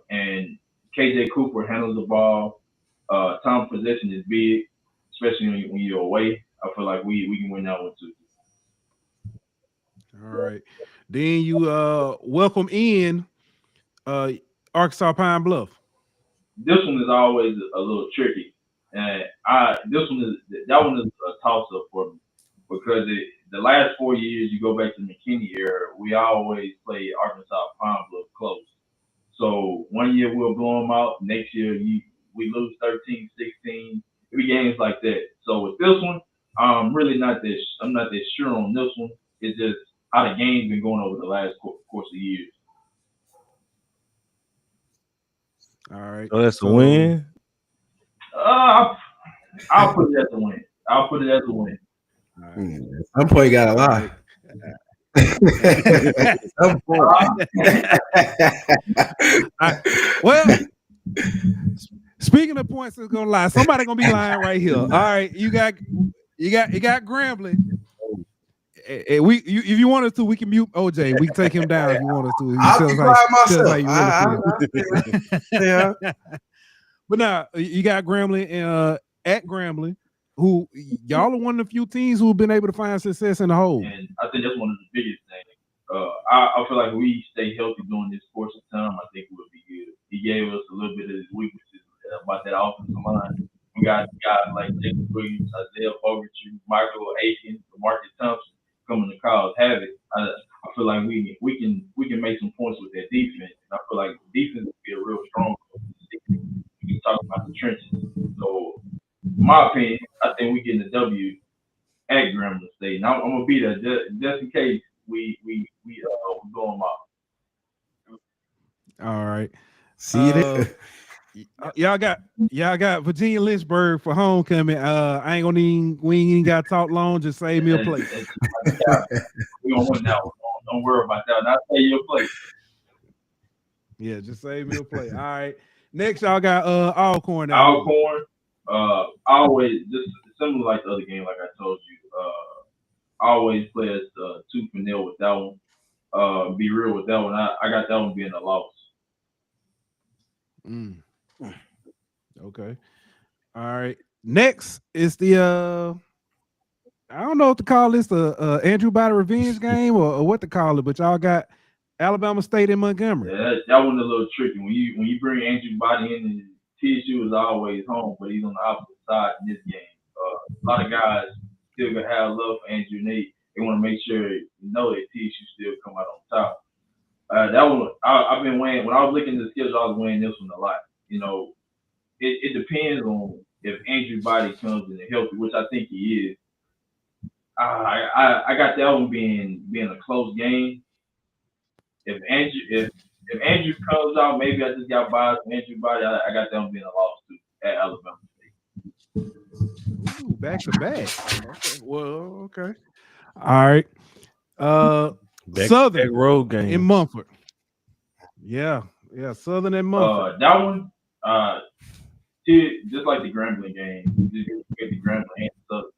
Speaker 5: and KJ Cooper handles the ball. Time possession is big, especially when you're away. I feel like we can win that one too.
Speaker 2: All right. Then you welcome in Arkansas Pine Bluff.
Speaker 5: This one is always a little tricky, and that one is a toss up for me because the last 4 years you go back to the McKinney era, we always play Arkansas Pine Bluff close. So 1 year we'll blow them out, next year we lose 13, 16, three games like that. So with this one, I'm not that sure on this one. It's just how the game's been going over the last course of years.
Speaker 2: All right.
Speaker 3: So that's a win?
Speaker 5: I'll put it as a win.
Speaker 4: Right. Some point got a lie. Some point.
Speaker 2: Well, speaking of points that's gonna lie, somebody gonna be lying right here. All right, you got Grambling if you want us to, we can mute OJ. We can take him down if you want us to.
Speaker 4: I'll be quiet myself.
Speaker 2: Yeah. But now you got Grambling at Grambling, who y'all are one of the few teams who've been able to find success in the hole.
Speaker 5: And I think that's one of the biggest things. I feel like if we stay healthy during this course of time, I think we'll be good. He gave us a little bit of his weaknesses about that offensive line. We got guys like Jacob Williams, Isaiah Fogarty, Michael Aiken, Marcus Thompson coming to cause havoc. I feel like we can make some points with that defense. And I feel like defense will be a real strong. We can talk about the trenches. So, in my opinion, I think we getting a W at Grambling State. And I'm gonna be there just in case we go them off.
Speaker 2: All right.
Speaker 4: See it.
Speaker 2: Y'all got Virginia Lynchburg for homecoming. I ain't gonna we ain't even gotta talk long. Just save me a plate.
Speaker 5: We gonna win that one. Don't worry about that. I'll save you a plate.
Speaker 2: Yeah, just save me a plate. All right. Next, y'all got Alcorn.
Speaker 5: Alcorn. Always just similar like the other game, like I told you. Always play us 2-0 with that one. Be real with that one. I got that one being a loss.
Speaker 2: Okay. All right. Next is the I don't know what to call this, the Andrew Body revenge game or what to call it, but y'all got Alabama State in Montgomery.
Speaker 5: Yeah, that one's a little tricky. When you bring Andrew Body in, and TSU is always home, but he's on the opposite side in this game. A lot of guys still gonna have love for Andrew Nate. They want to make sure you know that TSU still come out on top. That one, I've been weighing. When I was looking at the schedule, I was weighing this one a lot. You know, it depends on if Andrew Body comes in healthy, which I think he is. I got that one being a close game. If Andrew comes out, maybe I just got biased from Andrew Body. I got that one being a loss too at Alabama State.
Speaker 2: Ooh, back to back. Okay. Well, okay. All right. Southern
Speaker 3: road game
Speaker 2: in Mumford. Yeah, Southern and Mumford.
Speaker 5: That one, just like the Grambling game, just get the Grambling and Southern.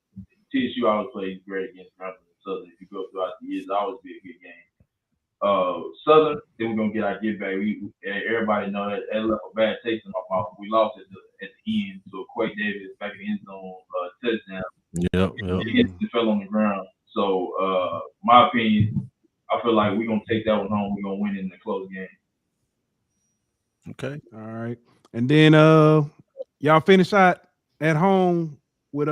Speaker 5: TSU always plays great against Grambling and Southern. If you go throughout the years, it'll always be a good game. Southern, then we're gonna get our get back. Everybody know that left a bad taste in my mouth. We lost at the end to a Quake Davis back in the end zone touchdown.
Speaker 3: Yep.
Speaker 5: It fell on the ground. So, my opinion, I feel like we're gonna take that one home. We're gonna win it in the close game.
Speaker 3: Okay.
Speaker 2: All right. And then y'all finish out at home with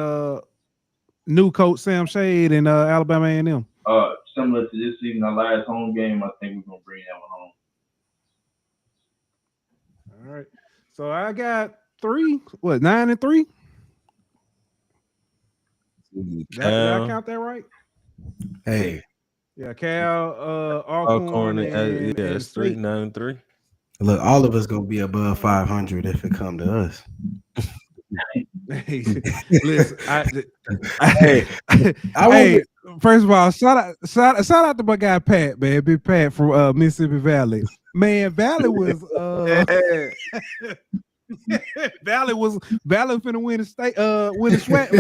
Speaker 2: new coach Sam Shade and Alabama A&M.
Speaker 5: Similar to this season, our last home game, I think we're gonna bring that one home.
Speaker 2: All right. So I got 9-3. Did I count that right?
Speaker 4: Hey.
Speaker 2: Yeah, Cal, Alcorn, and
Speaker 3: it's 9-3.
Speaker 4: Look, all of us gonna be above 500 if it come to us.
Speaker 2: Hey, listen, first of all, shout out to my guy Pat, man, Big Pat from Mississippi Valley. Man, Valley was finna win the state, win the sweat,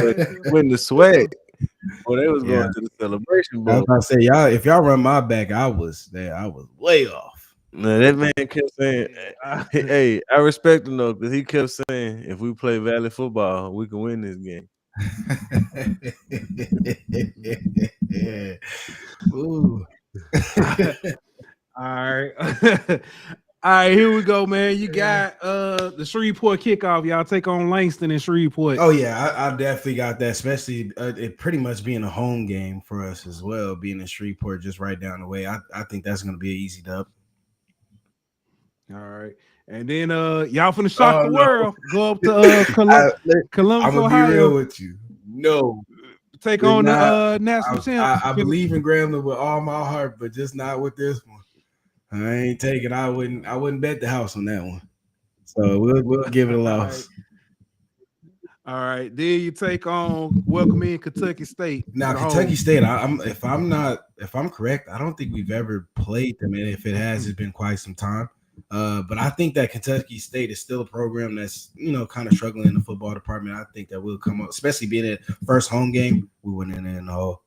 Speaker 3: win the sweat. Well, they was going to the celebration bowl.
Speaker 4: I was about to say, y'all, if y'all run my back, I was way off.
Speaker 3: Man, that man kept saying, "Hey, I respect him though, because he kept saying, if we play Valley football, we can win this game."
Speaker 4: Yeah. Ooh.
Speaker 2: All right. All right, here we go, man. You got the Shreveport kickoff. Y'all take on Langston and Shreveport.
Speaker 4: Oh yeah, I definitely got that, especially it pretty much being a home game for us as well, being in Shreveport just right down the way. I think that's going to be an easy dub.
Speaker 2: All right. And then y'all finna shock the world. Go up to Columbus,
Speaker 4: I'm gonna
Speaker 2: Ohio.
Speaker 4: be real with you. No.
Speaker 2: Take on the national champ.
Speaker 4: I believe in Grambling with all my heart, but just not with this one. I ain't taking. I wouldn't bet the house on that one. So we'll give it a loss.
Speaker 2: All right. Then you take on welcoming Kentucky State.
Speaker 4: Now Kentucky State, if I'm correct, I don't think we've ever played them, and if it has, it's been quite some time. But I think that Kentucky State is still a program that's kind of struggling in the football department. I think that will come up, especially being at first home game. We went in the hole.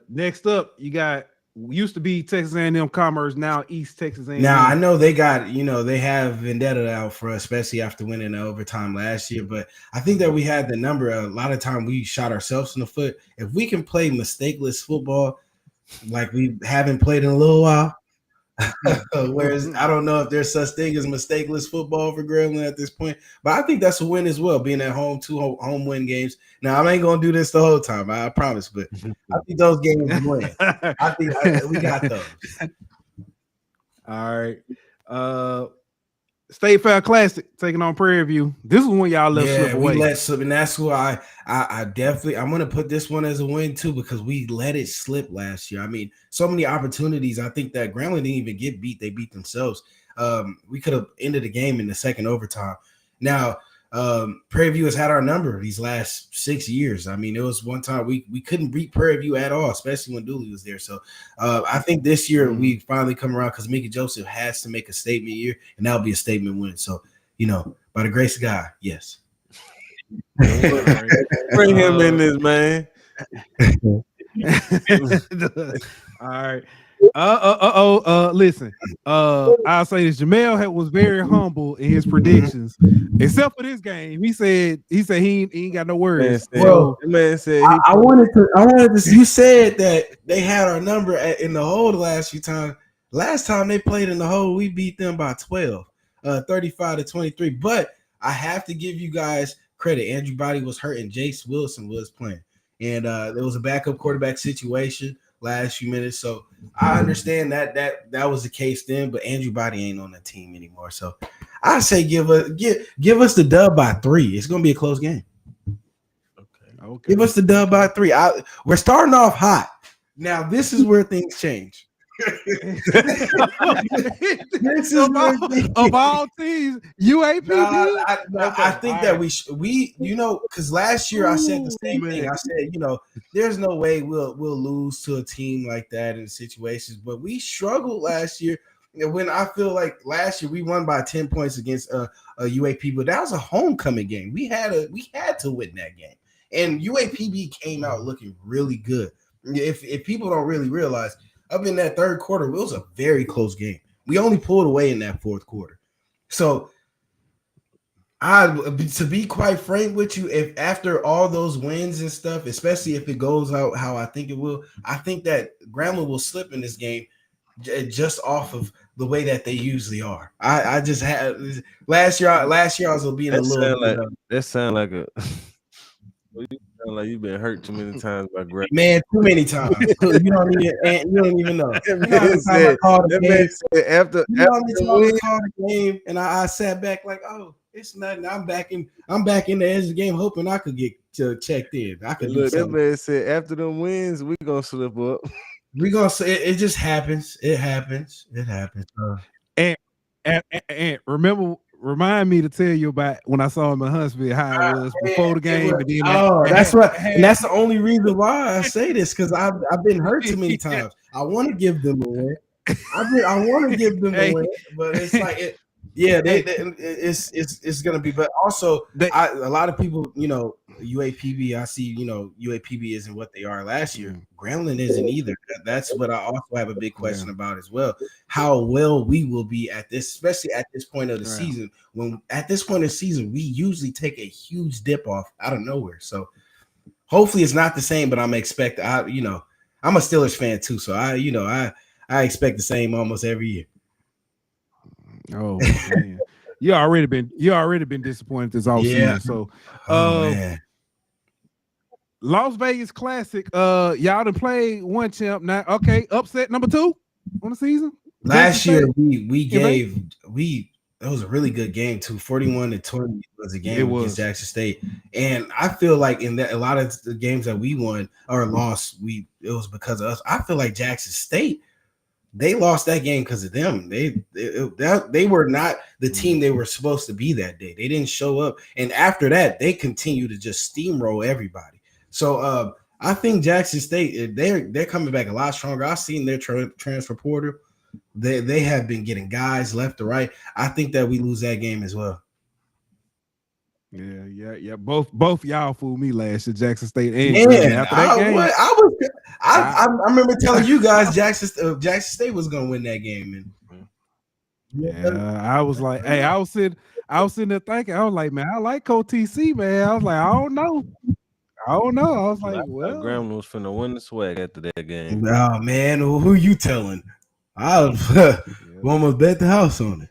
Speaker 2: Next up, you got used to be Texas A&M Commerce, now East Texas A&M.
Speaker 4: Now I know they got, they have vendetta out for us, especially after winning the overtime last year. But I think that we had the number. A lot of time we shot ourselves in the foot. If we can play mistakeless football like we haven't played in a little while, whereas I don't know if there's such thing as mistakeless football for Grambling at this point, but I think that's a win as well. Being at home, 2 home win games. Now I ain't gonna do this the whole time, I promise, but I think those games win. I think we got those.
Speaker 2: All right. State Fair Classic taking on Prairie View. This is when y'all let slip away.
Speaker 4: We let slip, and that's who I definitely I'm gonna put this one as a win too, because we let it slip last year. I mean, so many opportunities. I think that Grambling didn't even get beat; they beat themselves. We could have ended the game in the second overtime. Now, Prairie View has had our number these last 6 years. I mean, it was one time we couldn't beat Prairie View at all, especially when Dooley was there. So I think this year we finally come around because Mickey Joseph has to make a statement year, and that'll be a statement win. So, by the grace of God, yes.
Speaker 3: Bring him in this, man.
Speaker 2: All right. Listen. I'll say this. Jamel was very humble in his predictions, except for this game. He said he ain't got no worries.
Speaker 4: Well, man said I wanted to. You said that they had our number in the hole the last few times. Last time they played in the hole, we beat them by 12, 35-23. But I have to give you guys credit. Andrew Body was hurt and Jace Wilson was playing, and there was a backup quarterback situation last few minutes. So I understand that was the case then, but Andrew Body ain't on the team anymore. So I say give us the dub by 3. It's gonna be a close game. Okay. Give us the dub by 3. We're starting off hot. Now this is where things change.
Speaker 2: This is of all teams, UAPB.
Speaker 4: I think that we because last year I said the same thing. I said, there's no way we'll lose to a team like that in situations, but we struggled last year. When I feel like last year we won by 10 points against a UAP, but that was a homecoming game. We had to win that game, and UAPB came out looking really good. If people don't really realize, up in that third quarter, it was a very close game. We only pulled away in that fourth quarter. So, to be quite frank with you, if after all those wins and stuff, especially if it goes out how I think it will, I think that Grambling will slip in this game just off of the way that they usually are. I just had last year I was being a little.
Speaker 3: That sound like a. You sound like you've been hurt too many times by Grambling.
Speaker 4: Man, too many times. You don't even know.
Speaker 3: That man said after
Speaker 4: the game, and I sat back like, oh, it's nothing. I'm back in the edge of the game, hoping I could get checked in. I could do something.
Speaker 3: That man said after them wins, we gonna slip up.
Speaker 4: We gonna say it just happens. It happens.
Speaker 2: And remind me to tell you about when I saw him in Huntsville, how it was before the game.
Speaker 4: That's right. And that's the only reason why I say this, because I've been hurt too many times. I want to give them a win. I want to give them a win, but it's like it's gonna be. But also, a lot of people, UAPB. I see, UAPB isn't what they are last year. Grambling isn't either. That's what I also have a big question about as well. How well we will be at this, especially at this point of the season. When at this point of the season, we usually take a huge dip off out of nowhere. So hopefully it's not the same. But I'm a Steelers fan too, so I expect the same almost every year.
Speaker 2: Oh man. You already been disappointed this offseason. So man. Las Vegas Classic. Y'all done played one champ now. Okay, upset number 2 on the season.
Speaker 4: Last year it was a really good game too. 41-20 was a game against Jackson State. And I feel like in that a lot of the games that we won or lost, it was because of us. I feel like Jackson State, they lost that game because of them. They were not the team they were supposed to be that day. They didn't show up. And after that, they continue to just steamroll everybody. So I think Jackson State, they're coming back a lot stronger. I've seen their transfer portal. They have been getting guys left to right. I think that we lose that game as well.
Speaker 2: Yeah. Both y'all fooled me last year, Jackson State and
Speaker 4: Man,
Speaker 2: Grambling. After that game,
Speaker 4: I remember telling you guys Jackson State was gonna win that game, and
Speaker 2: yeah, I was like, hey, I was sitting there thinking, I was like, man, I like Coach TC, man. I was like, I don't know. I was like, well,
Speaker 3: Grambling was finna win the swag after that game.
Speaker 4: oh man, who you telling? I was almost bet the house on it.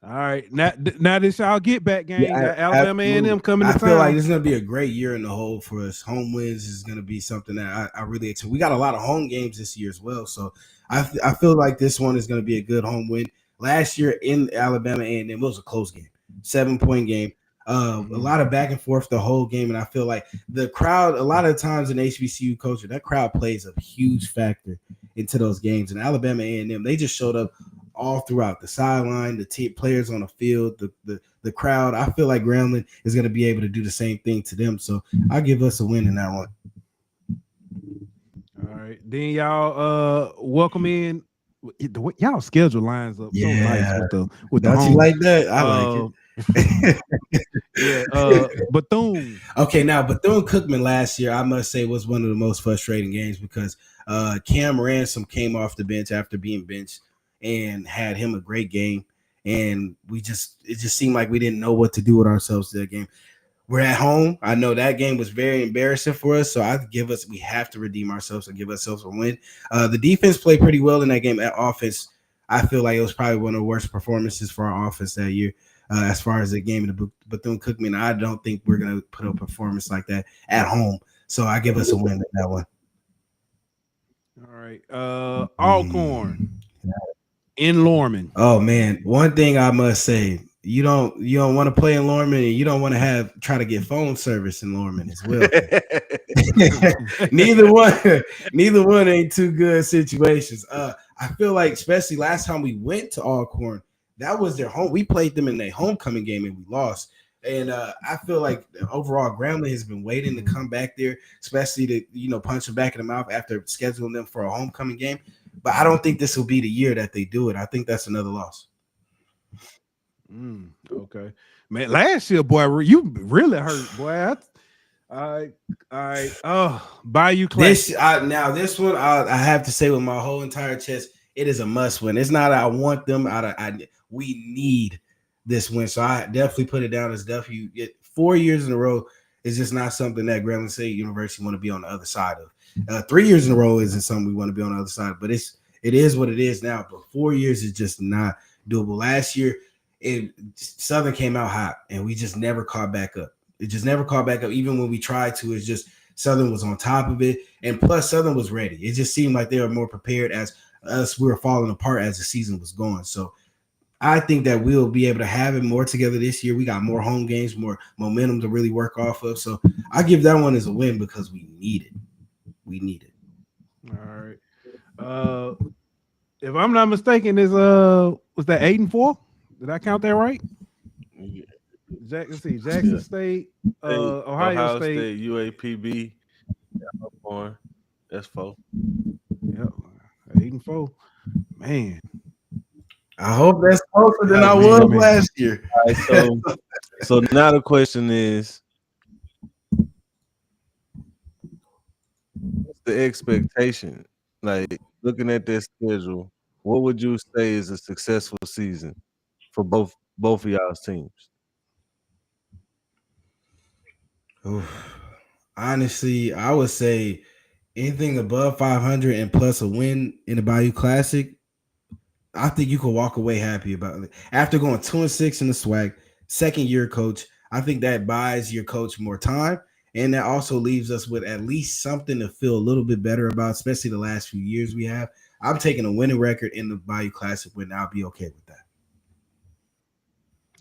Speaker 2: all right. Now this y'all get back game.
Speaker 4: Yeah,
Speaker 2: Got Alabama A&M coming to
Speaker 4: I
Speaker 2: town.
Speaker 4: feel like this is gonna be a great year in the hole for us. Home wins is gonna be something that I really expect. We got a lot of home games this year as well, so I feel like this one is gonna be a good home win. Last year in Alabama A&M, it was a close game, 7-point game. A lot of back and forth the whole game, and I feel like the crowd. A lot of times in HBCU culture, that crowd plays a huge factor into those games. And Alabama A&M, they just showed up all throughout the sideline, the team players on the field, the crowd. I feel like Grambling is going to be able to do the same thing to them. So I'll give us a win in that one.
Speaker 2: All right. Then y'all welcome in. Y'all schedule lines up so nice with the
Speaker 4: Don't
Speaker 2: home.
Speaker 4: you like that? I like it.
Speaker 2: Bethune.
Speaker 4: Okay, now Bethune-Cookman last year, I must say, was one of the most frustrating games because Cam Ransom came off the bench after being benched and had him a great game. And it just seemed like we didn't know what to do with ourselves that game. We're at home. I know that game was very embarrassing for us, so we have to redeem ourselves and give ourselves a win. The defense played pretty well in that game. At offense, I feel like it was probably one of the worst performances for our offense that year. As far as the game in the Bethune-Cookman, I don't think we're going to put up a performance like that at home. So I give us a win in that one.
Speaker 2: All right. Alcorn in Lorman.
Speaker 4: Oh man, one thing I must say, you don't want to play in Lorman, and you don't want to try to get phone service in Lorman as well. neither one ain't too good situations. I feel like, especially last time we went to Alcorn, that was their home. We played them in their homecoming game and we lost. And I feel like overall Grambling has been waiting to come back there, especially to punch them back in the mouth after scheduling them for a homecoming game. But I don't think this will be the year that they do it. I think that's another loss.
Speaker 2: Okay, man. Last year, boy, you really hurt, boy. All right. Oh, Bayou Classic.
Speaker 4: This one, I have to say with my whole entire chest, it is a must win. It's not I want them out of. We need this win, so I definitely put it down as W. 4 years in a row is just not something that Grambling State University want to be on the other side of. 3 years in a row isn't something we want to be on the other side of, but it is what it is now. But 4 years is just not doable. Last year, Southern came out hot, and we just never caught back up. It just never caught back up. Even when we tried to, it's just Southern was on top of it, and plus Southern was ready. It just seemed like they were more prepared as us. We were falling apart as the season was going. So I think that we'll be able to have it more together this year. We got more home games, more momentum to really work off of. So I give that one as a win because we need it. We need it.
Speaker 2: All right. If I'm not mistaken, was that 8-4? Did I count that right? Jackson State, Ohio State,
Speaker 3: UAPB, that's 4.
Speaker 2: Yep, 8-4. Man,
Speaker 4: I hope that's closer than I was last year.
Speaker 3: All right, so now the question is, what's the expectation? Like, looking at this schedule, what would you say is a successful season for both of y'all's teams?
Speaker 4: Honestly, I would say anything above 500 and plus a win in the Bayou Classic, I think you can walk away happy about it. After going 2-6 in the SWAC, second year coach, I think that buys your coach more time. And that also leaves us with at least something to feel a little bit better about, especially the last few years we have. I'm taking a winning record in the Bayou Classic win. I'll be okay with that.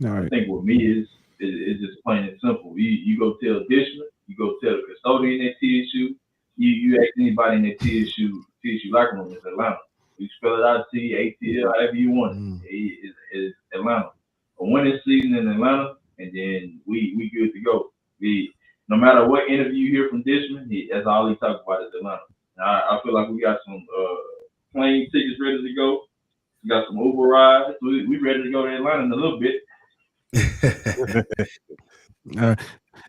Speaker 2: All right.
Speaker 5: I think with me is just plain and simple. You go tell Dishman, you go tell the custodian at TSU, you ask anybody in the TSU locker room, it's Atlanta. You spell it out, CATL, however you want it. It's Atlanta. A winning season in Atlanta, and then we good to go. No matter what interview you hear from Dishman, that's all he talks about is Atlanta. I feel like we got some plane tickets ready to go. We got some Uber rides. We ready to go to Atlanta in a little bit.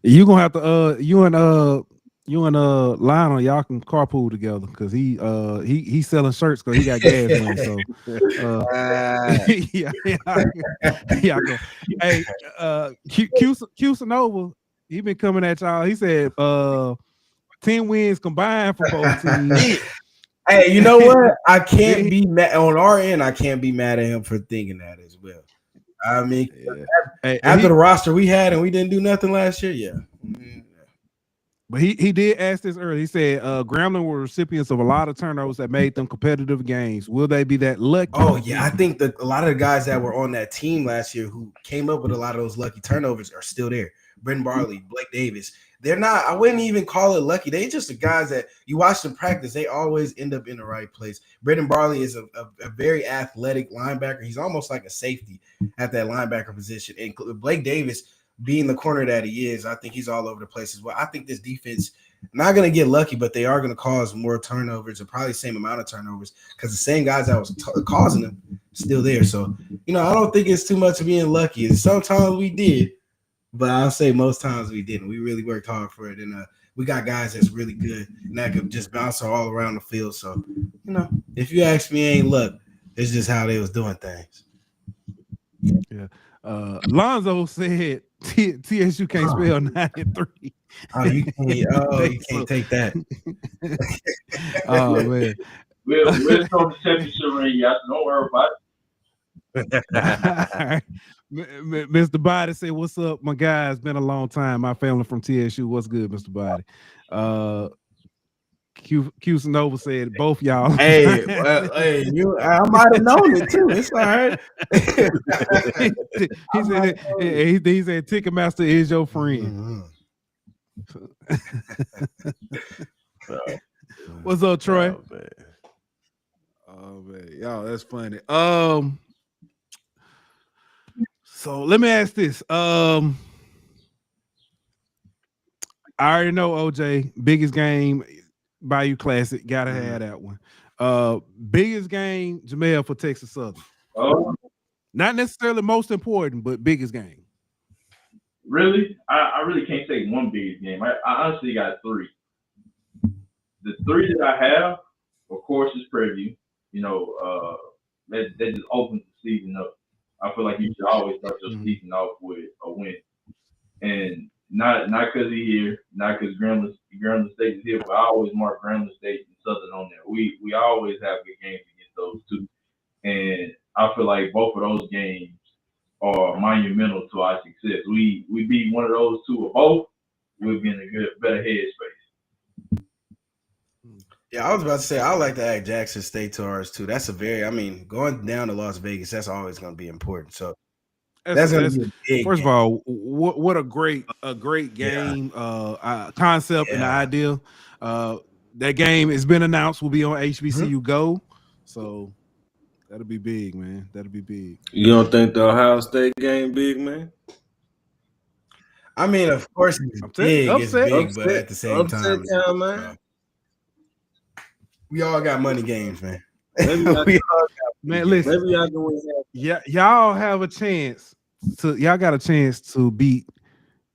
Speaker 2: You gonna have to you and Lionel, y'all can carpool together because he's selling shirts because he got gas money. So yeah, go. Hey, Q he been coming at y'all. He said 10 wins combined for both teams.
Speaker 4: Hey, you know what? I can't be mad on our end. I can't be mad at him for thinking that as well. I mean, after the roster we had and we didn't do nothing last year, yeah.
Speaker 2: But he did ask this earlier. He said Grambling were recipients of a lot of turnovers that made them competitive games. Will they be that lucky?
Speaker 4: Oh, yeah. I think that a lot of the guys that were on that team last year who came up with a lot of those lucky turnovers are still there. Brendan Barley, Blake Davis. They're not, I wouldn't even call it lucky. They just the guys that you watch them practice, they always end up in the right place. Brendan Barley is a very athletic linebacker. He's almost like a safety at that linebacker position. And Blake Davis, being the corner that he is, I think he's all over the place as well. I think this defense not going to get lucky, but they are going to cause more turnovers and probably the same amount of turnovers because the same guys that was causing them still there. So, I don't think it's too much of being lucky. And sometimes we did, but I'll say most times we didn't. We really worked hard for it. And we got guys that's really good and that could just bounce all around the field. So, if you ask me, ain't luck. It's just how they was doing things.
Speaker 2: Yeah. Lonzo said TSU can't spell 9 and 3.
Speaker 4: Oh, you can't take that.
Speaker 2: Oh man.
Speaker 5: We'll start the championship ring, y'all. Don't worry about
Speaker 2: it. Mr. Body said, "What's up, my guy? It's been a long time. My family from TSU. What's good, Mr. Body?" Q Nova said, "Both y'all."
Speaker 4: Hey, I might have known it too. It's all right.
Speaker 2: he said, "Ticketmaster is your friend." What's up, Troy? Oh man, y'all, that's funny. So let me ask this. I already know OJ, biggest game, Bayou Classic, gotta have that one. Biggest game, Jamel, for Texas Southern. Not necessarily most important, but biggest game.
Speaker 5: Really? I really can't say one biggest game. I honestly got 3. The 3 that I have, of course, is Preview. That just opens the season up. I feel like you should always start your season off with a win. And not because he's here, not because Grambling State is here, but I always mark Grambling State and Southern on there. We always have good games against those two. And I feel like both of those games are monumental to our success. We beat one of those two or both, we'll be in a better headspace.
Speaker 4: Yeah, I was about to say I like to add Jackson State to ours too. That's going down to Las Vegas, that's always going to be important. So that's going to be a big
Speaker 2: first
Speaker 4: game.
Speaker 2: of all, what a great game concept and idea. That game has been announced will be on HBCU Go. So that'll be big, man. That'll be big.
Speaker 3: You don't think the Ohio State game big, man?
Speaker 4: I mean, of course it's big. It's big, but at the same time,
Speaker 3: man.
Speaker 4: We all got money games, man.
Speaker 2: Listen. Y'all have a chance y'all got a chance to beat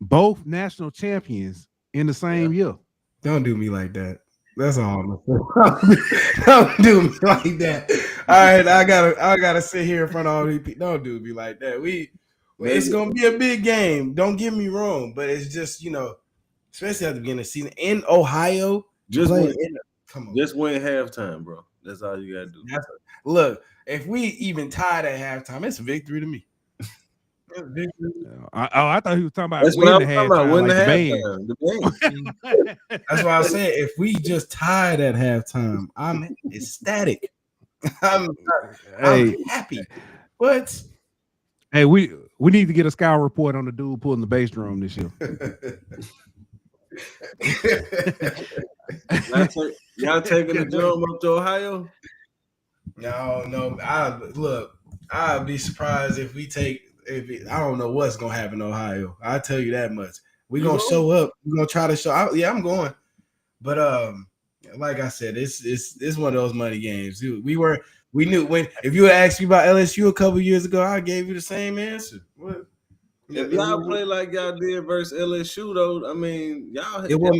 Speaker 2: both national champions in the same year.
Speaker 4: Don't do me like that. That's all. Don't do me like that. All right, I gotta sit here in front of all these people. Don't do me like that. It's gonna be a big game. Don't get me wrong, but it's just especially at the beginning of the season in Ohio.
Speaker 3: Come on, just win halftime, bro. That's all you gotta do.
Speaker 4: Look, if we even tied at halftime, it's a victory to me.
Speaker 2: I thought he was talking about
Speaker 3: winning the halftime.
Speaker 4: That's why I said if we just tied at halftime, I'm ecstatic. I'm happy. What?
Speaker 2: Hey, we need to get a scout report on the dude pulling the bass drum this year.
Speaker 3: Y'all taking the drum up to Ohio?
Speaker 4: No. I'd be surprised if we take. I don't know what's gonna happen in Ohio. I'll tell you that much. We're gonna show up. We're gonna try to show. I'm going. But like I said, it's one of those money games. We knew when if you had asked me about LSU a couple years ago, I gave you the same answer. What
Speaker 3: If y'all play like y'all did versus LSU, though, I mean, y'all.
Speaker 4: It will.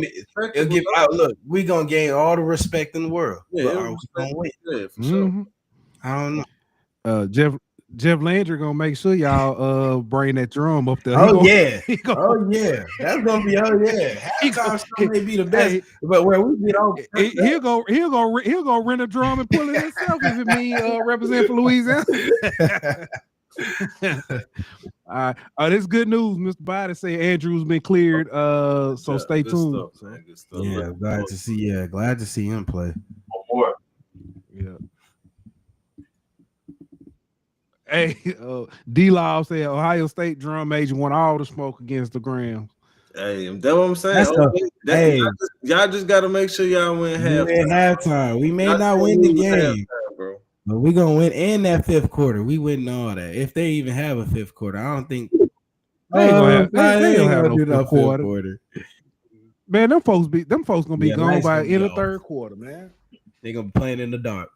Speaker 4: It'll give out. Look, we gonna gain all the respect in the world.
Speaker 3: Yeah,
Speaker 4: but are we gonna win?
Speaker 3: Yeah, for sure.
Speaker 4: I don't know.
Speaker 2: Jeff Landry gonna make sure y'all bring that drum up there.
Speaker 4: Oh yeah, that's gonna be halftime show may be the best, but where we get off,
Speaker 2: he'll go rent a drum and pull it himself if it mean represent for Louisiana. All right, this good news. Mr. Biden say Andrew's been cleared. So stay tuned.
Speaker 3: Good stuff.
Speaker 4: Yeah, glad to see. Yeah, glad to see him play.
Speaker 5: More.
Speaker 2: Yeah. Hey, D-Law said Ohio State drum major won all the smoke against the Grams.
Speaker 3: Hey, that's what I'm saying. Y'all just got to make sure y'all win halftime.
Speaker 4: We may not win the game, bro, but we're gonna win in that fifth quarter. We win all that. If they even have a fifth quarter, I don't think
Speaker 2: they ain't gonna have no fifth quarter. Man, them folks gonna be gone by in the third quarter, man.
Speaker 4: They gonna be playing in the dark.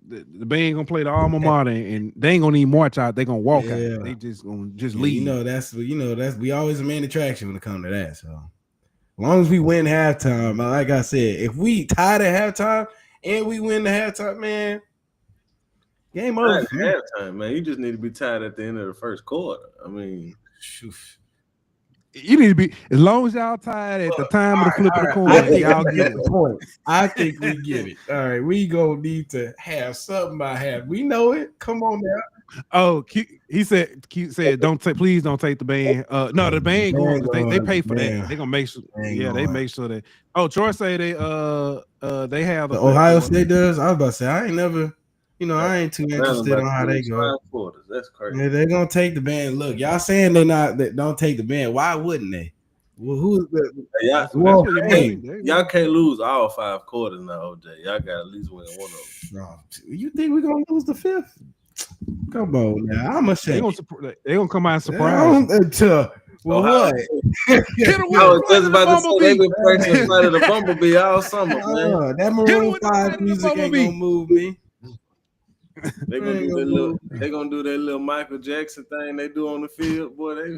Speaker 2: The band gonna play the alma mater, and they ain't gonna even march out. They gonna walk out. They just gonna leave.
Speaker 4: That's we always a main attraction when it comes to that. So as long as we win halftime, like I said, if we tied at halftime and we win the halftime, man, game over.
Speaker 3: Halftime, man. You just need to be tied at the end of the first quarter. I mean,
Speaker 2: you need to be as long as y'all tied at the time of the flip of the coin. Y'all get
Speaker 4: the point. I think we get it. All right, we gonna need to have something by half. We know it. Come on now.
Speaker 2: Oh, he said, please don't take the band. No, the band going. They pay for that. They gonna make sure. They make sure that. Oh, Troy say they have
Speaker 4: the Ohio State does. I was about to say I ain't never. I ain't too interested on how they go.
Speaker 3: That's crazy.
Speaker 4: Yeah, they're gonna take the band. Look, y'all saying they don't take the band. Why wouldn't they? Well, who's the?
Speaker 3: Y'all can't lose all 5 quarters now, OJ. Y'all got at least win one of them.
Speaker 4: No, you think we're gonna lose the fifth? Come on now, I'm ashamed.
Speaker 2: They gonna come out and surprise.
Speaker 4: Well, what?
Speaker 3: I was just about to say they've been practicing Flight of the Bumblebee all summer, man.
Speaker 4: That Maroon 5 music ain't gonna move me.
Speaker 3: They're gonna do that little Michael Jackson thing they do on the field, boy.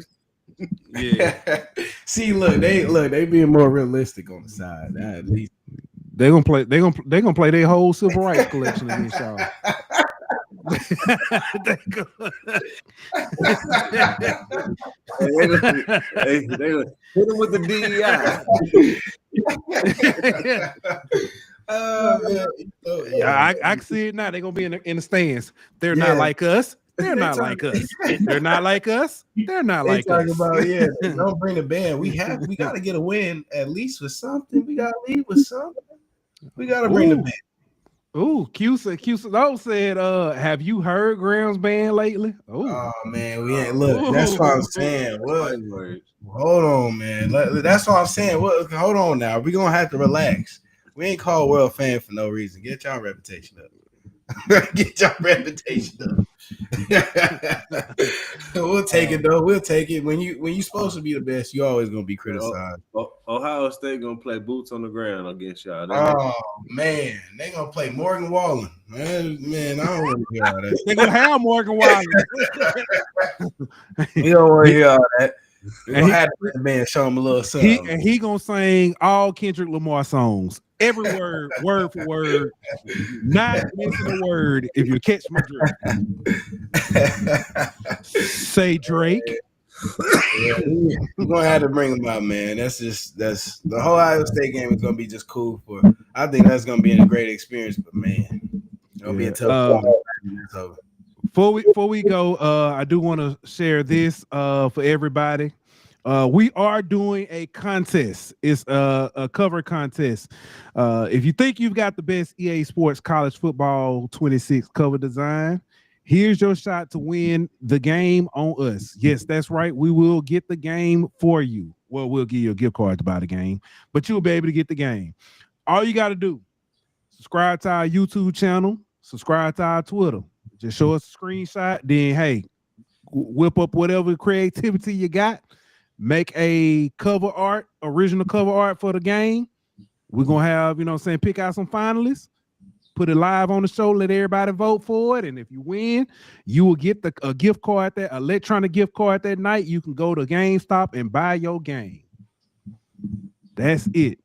Speaker 4: See, they being more realistic on the side. At least
Speaker 2: they're gonna play their whole civil rights collection in this show.
Speaker 3: They hit them with the DEI.
Speaker 2: I can see it now. They're gonna be in the stands. They're not like us. They're not like us. They're not like us. They're not like us.
Speaker 4: Don't bring the band. We got to get a win at least with something. We got to leave with something. We got to bring the band.
Speaker 2: Ooh, Q said, have you heard Graham's band lately?
Speaker 4: Oh man, we ain't look. That's what I'm saying. What? Hold on, man. That's what I'm saying. Hold on now. We're gonna have to relax. We ain't called world fan for no reason. Get y'all reputation up. Get y'all reputation up. We'll take it though. We'll take it. When you supposed to be the best, you always gonna be criticized.
Speaker 3: Ohio State gonna play boots on the ground against y'all.
Speaker 4: Man, they gonna play Morgan Wallen. Man, I don't want to hear all that.
Speaker 2: They gonna have Morgan Wallen.
Speaker 4: You don't want to hear all that. We're gonna have the man show him a little something.
Speaker 2: He gonna sing all Kendrick Lamar songs. Every word, word for word, not missing a word. If you catch my drift, say Drake.
Speaker 4: We're gonna have to bring him out, man. That's the whole Ohio State game is gonna be just cool I think that's gonna be a great experience. But man, it'll be a tough.
Speaker 2: Before we go, I do want to share this for everybody. We are doing a contest. It's a cover contest. If you think you've got the best EA Sports College Football 26 cover design, here's your shot to win the game on us. Yes, that's right. We will get the game for you. Well, we'll give you a gift card to buy the game, but you'll be able to get the game. All you got to do, subscribe to our YouTube channel, subscribe to our Twitter. Just show us a screenshot. Then, hey, whip up whatever creativity you got. Make a original cover art for the game. We're going to have, pick out some finalists, put it live on the show, let everybody vote for it, and if you win, you will get a gift card, that electronic gift card that night. You can go to GameStop and buy your game. That's it.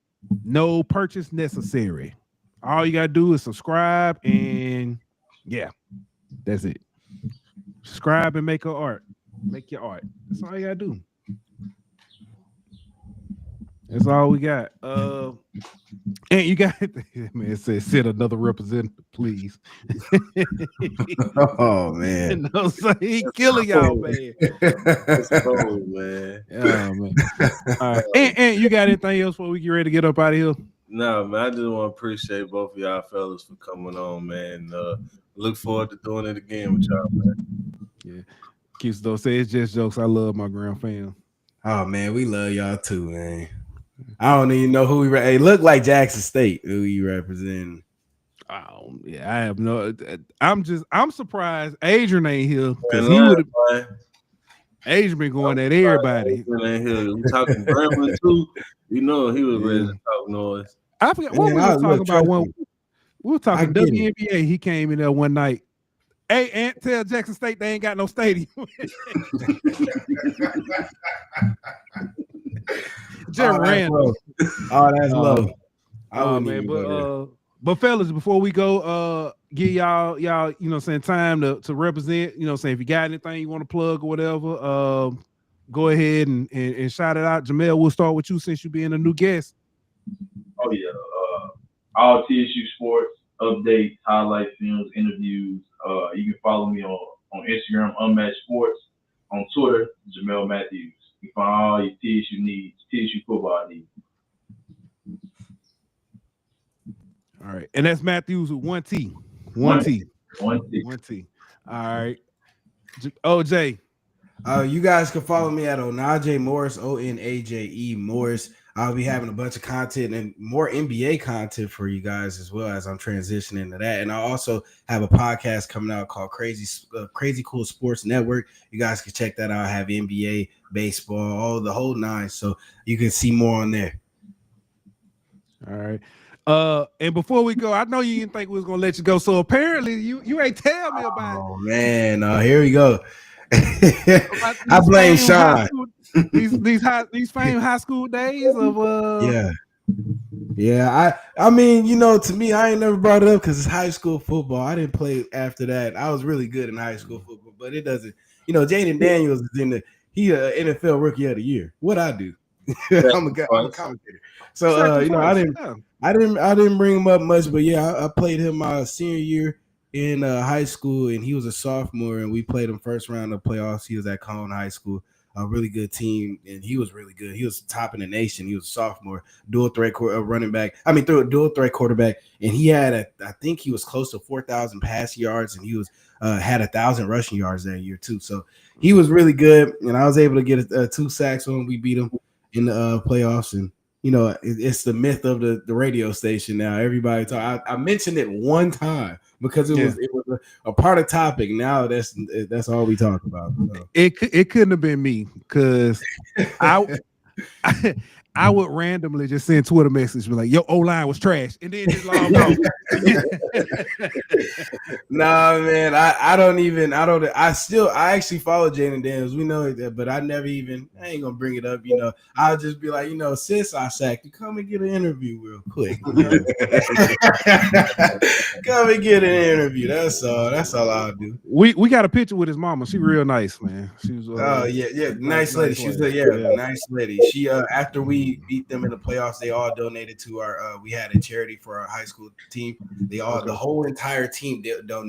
Speaker 2: No purchase necessary. All you gotta do is subscribe, and yeah, that's it. Subscribe and make your art. Make your art. That's all you gotta do. That's all we got. And you got man, it says send another representative, please.
Speaker 4: Oh man.
Speaker 2: No, so he killing y'all, man.
Speaker 3: That's cold, man.
Speaker 2: Oh man. All right. And you got anything else before we get ready to get up out of here?
Speaker 3: No, man, I just want to appreciate both of y'all fellas for coming on, man. Look forward to doing it again with y'all, man.
Speaker 2: Yeah. Keeps though say it's just jokes. I love my grand fam.
Speaker 4: Oh man, we love y'all too, man. I don't even know who we hey, look like Jackson State, who you represent.
Speaker 2: Oh yeah, I have no. I'm surprised Adrian ain't here because he would have. Adrian been going at everybody.
Speaker 3: Adrian ain't here. We talking Grambling too. You know he was ready to talk noise.
Speaker 2: I forgot what we were talking about. When we were talking WNBA, he came in there one night. Hey, Ant, tell Jackson State they ain't got no stadium. Just random.
Speaker 4: Oh, that's low.
Speaker 2: Oh man, but fellas, before we go, give y'all, you know what I'm saying, time to represent, you know what I'm saying, if you got anything you want to plug or whatever, go ahead and shout it out. Jamel, we'll start with you since you being a new guest.
Speaker 5: Oh yeah. All TSU sports updates, highlight films, interviews. You can follow me on Instagram, Unmatched Sports, on Twitter, Jamel Matthews. You find all your TSU needs, TSU football needs.
Speaker 2: All right, and that's Matthews with one T.
Speaker 5: One T.
Speaker 2: All right, OJ.
Speaker 4: You guys can follow me at Onaje Morris, ONAJE Morris. I'll be having a bunch of content and more NBA content for you guys as well as I'm transitioning to that. And I also have a podcast coming out called Crazy Cool Sports Network. You guys can check that out. I have NBA, baseball, the whole nine. So you can see more on there.
Speaker 2: All right. And before we go, I know you didn't think we was gonna let you go. So apparently you ain't tell me about it.
Speaker 4: Oh man, here we go. I blame Sean.
Speaker 2: These famous high school days of
Speaker 4: yeah. I mean, you know, to me, I ain't never brought it up because it's high school football. I didn't play after that. I was really good in high school football, but it doesn't. You know, Jaden Daniels is he NFL Rookie of the Year. What I do? I'm a commentator. So you know, I didn't bring him up much, but yeah, I played him my senior year in high school, and he was a sophomore, and we played him first round of playoffs. He was at Cone High School, a really good team, and he was really good. He was top in the nation. He was a sophomore, dual threat running back. I mean, through a dual threat quarterback, and he had I think he was close to 4,000 passing yards, and he was had 1,000 rushing yards that year too. So he was really good, and I was able to get 2 sacks when we beat him in the playoffs. And you know, it's the myth of the radio station now. Everybody talk. I mentioned it one time because it was a part of topic. Now that's all we talk about. So.
Speaker 2: It couldn't have been me because I would randomly just send Twitter message like, "Your O-line was trash," and then just log off.
Speaker 4: Nah, man, I actually follow Jaden Daniels. We know that, but I ain't gonna bring it up. You know, I'll just be like, you know, sis, I sacked you. Come and get an interview real quick. You know? Come and get an interview. That's all I'll do.
Speaker 2: We got a picture with his mama. She real nice, man. She was
Speaker 4: nice lady. She was nice lady. She after we beat them in the playoffs, they all donated to our we had a charity for our high school team. The whole entire team donated.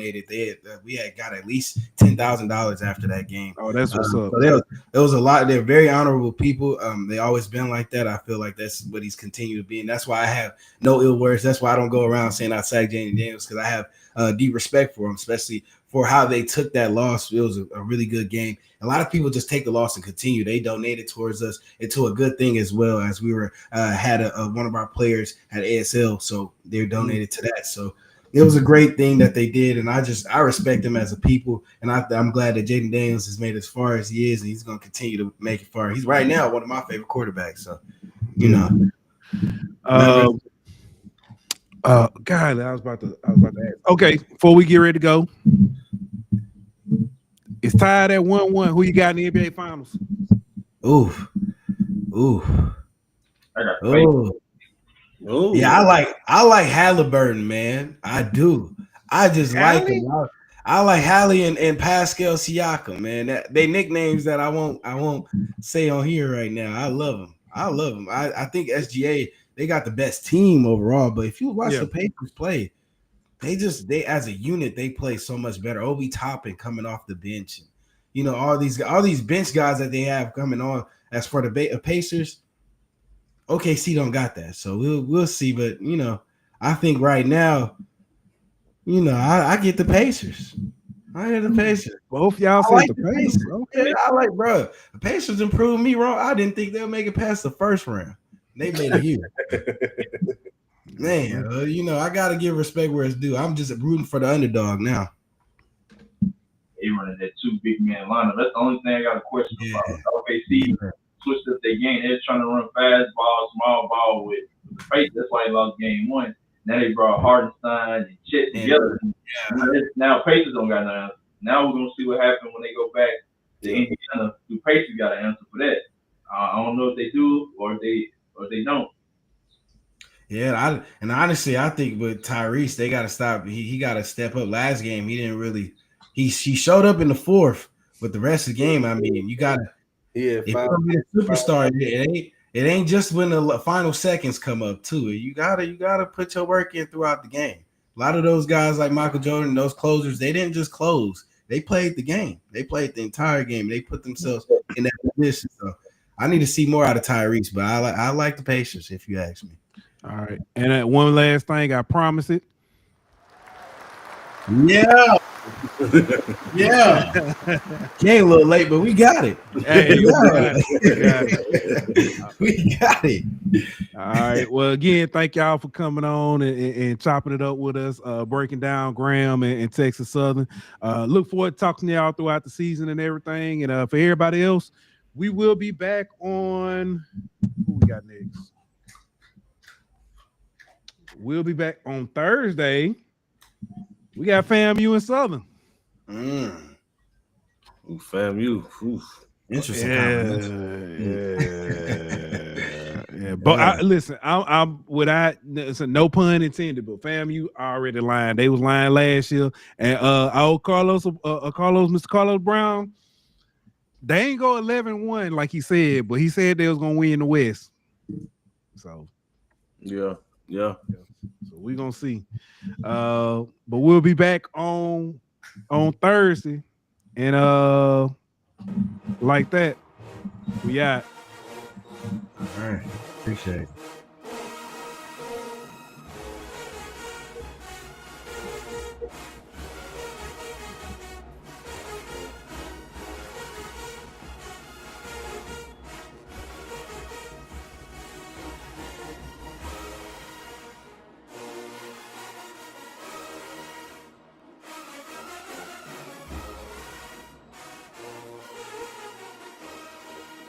Speaker 4: We had got at least $10,000 after that game.
Speaker 2: Oh, that's what's up.
Speaker 4: So there was a lot. They're very honorable people. They always been like that. I feel like that's what he's continued to be, and that's why I have no ill words. That's why I don't go around saying I sacked Jaden Daniels, because I have deep respect for him, especially for how they took that loss. It was a really good game. A lot of people just take the loss and continue. They donated towards us into a good thing, as well as we were had one of our players had ASL, so they donated to that. So it was a great thing that they did, and I respect them as a people, and I'm glad that Jaden Daniels has made as far as he is, and he's going to continue to make it far. He's right now one of my favorite quarterbacks. So you know.
Speaker 2: God, I was about to ask. Okay, before we get ready to go, it's tied at 1-1. Who you got in the NBA Finals?
Speaker 4: Ooh.
Speaker 5: I got the Lakers.
Speaker 3: Oh,
Speaker 4: Yeah, I like Halliburton, man. I do. I just like him. I like Hallie and Pascal Siakam, man. They nicknames that I won't say on here right now. I love them. I think SGA, they got the best team overall. But if you watch the Pacers play, they as a unit they play so much better. Obi Toppin coming off the bench, and you know all these bench guys that they have coming on. As for the Pacers, OKC don't got that, so we'll see. But you know, I think right now, you know, I get the Pacers. I get the Pacers.
Speaker 2: Both y'all said
Speaker 4: like
Speaker 2: the Pacers. Okay.
Speaker 4: Yeah, I like, bro. The Pacers improved me wrong. I didn't think they'll make it past the first round. They made it here. Man, you know, I got to give respect where it's due. I'm just rooting for the underdog now.
Speaker 5: They running that 2 big man lineup. That's the only thing I got a question about. OKC switched up their game. They're trying to run fast ball, small ball with the Pacers. That's why they lost game 1. Now they brought Hardenstein and Chet together. Now Pacers don't got no answer. Now we're gonna see what happens when they go back to Indiana. The Pacers got an answer for that. I don't know if they do or if they don't.
Speaker 4: Yeah, and honestly, I think with Tyrese, they got to stop. He got to step up. Last game, he didn't really. He showed up in the fourth, but the rest of the game, I mean, you got to. Yeah, if you're gonna be a superstar, it ain't just when the final seconds come up too. You gotta put your work in throughout the game. A lot of those guys like Michael Jordan, those closers, they didn't just close. They played the game. They played the entire game. They put themselves in that position. So I need to see more out of Tyrese, but I like the Pacers, if you ask me.
Speaker 2: All right. And one last thing, I promise it.
Speaker 4: Yeah. Yeah. Came a little late, but we got it.
Speaker 2: Hey,
Speaker 4: we got it.
Speaker 2: All right. Well, again, thank y'all for coming on and chopping it up with us, breaking down Graham and Texas Southern. Look forward to talking to y'all throughout the season and everything. And for everybody else, we will be back on who we got next. We'll be back on Thursday. We got FAMU and Southern.
Speaker 3: FAMU.
Speaker 4: Interesting.
Speaker 2: Yeah. But listen, I'm without no pun intended, but FAMU already lying. They was lying last year, and Mr. Carlos Brown, they ain't go 11-1 like he said, but he said they was gonna win the West. So
Speaker 3: yeah.
Speaker 2: So we're gonna see. But we'll be back on Thursday. And like that, we out.
Speaker 4: All right. Appreciate it.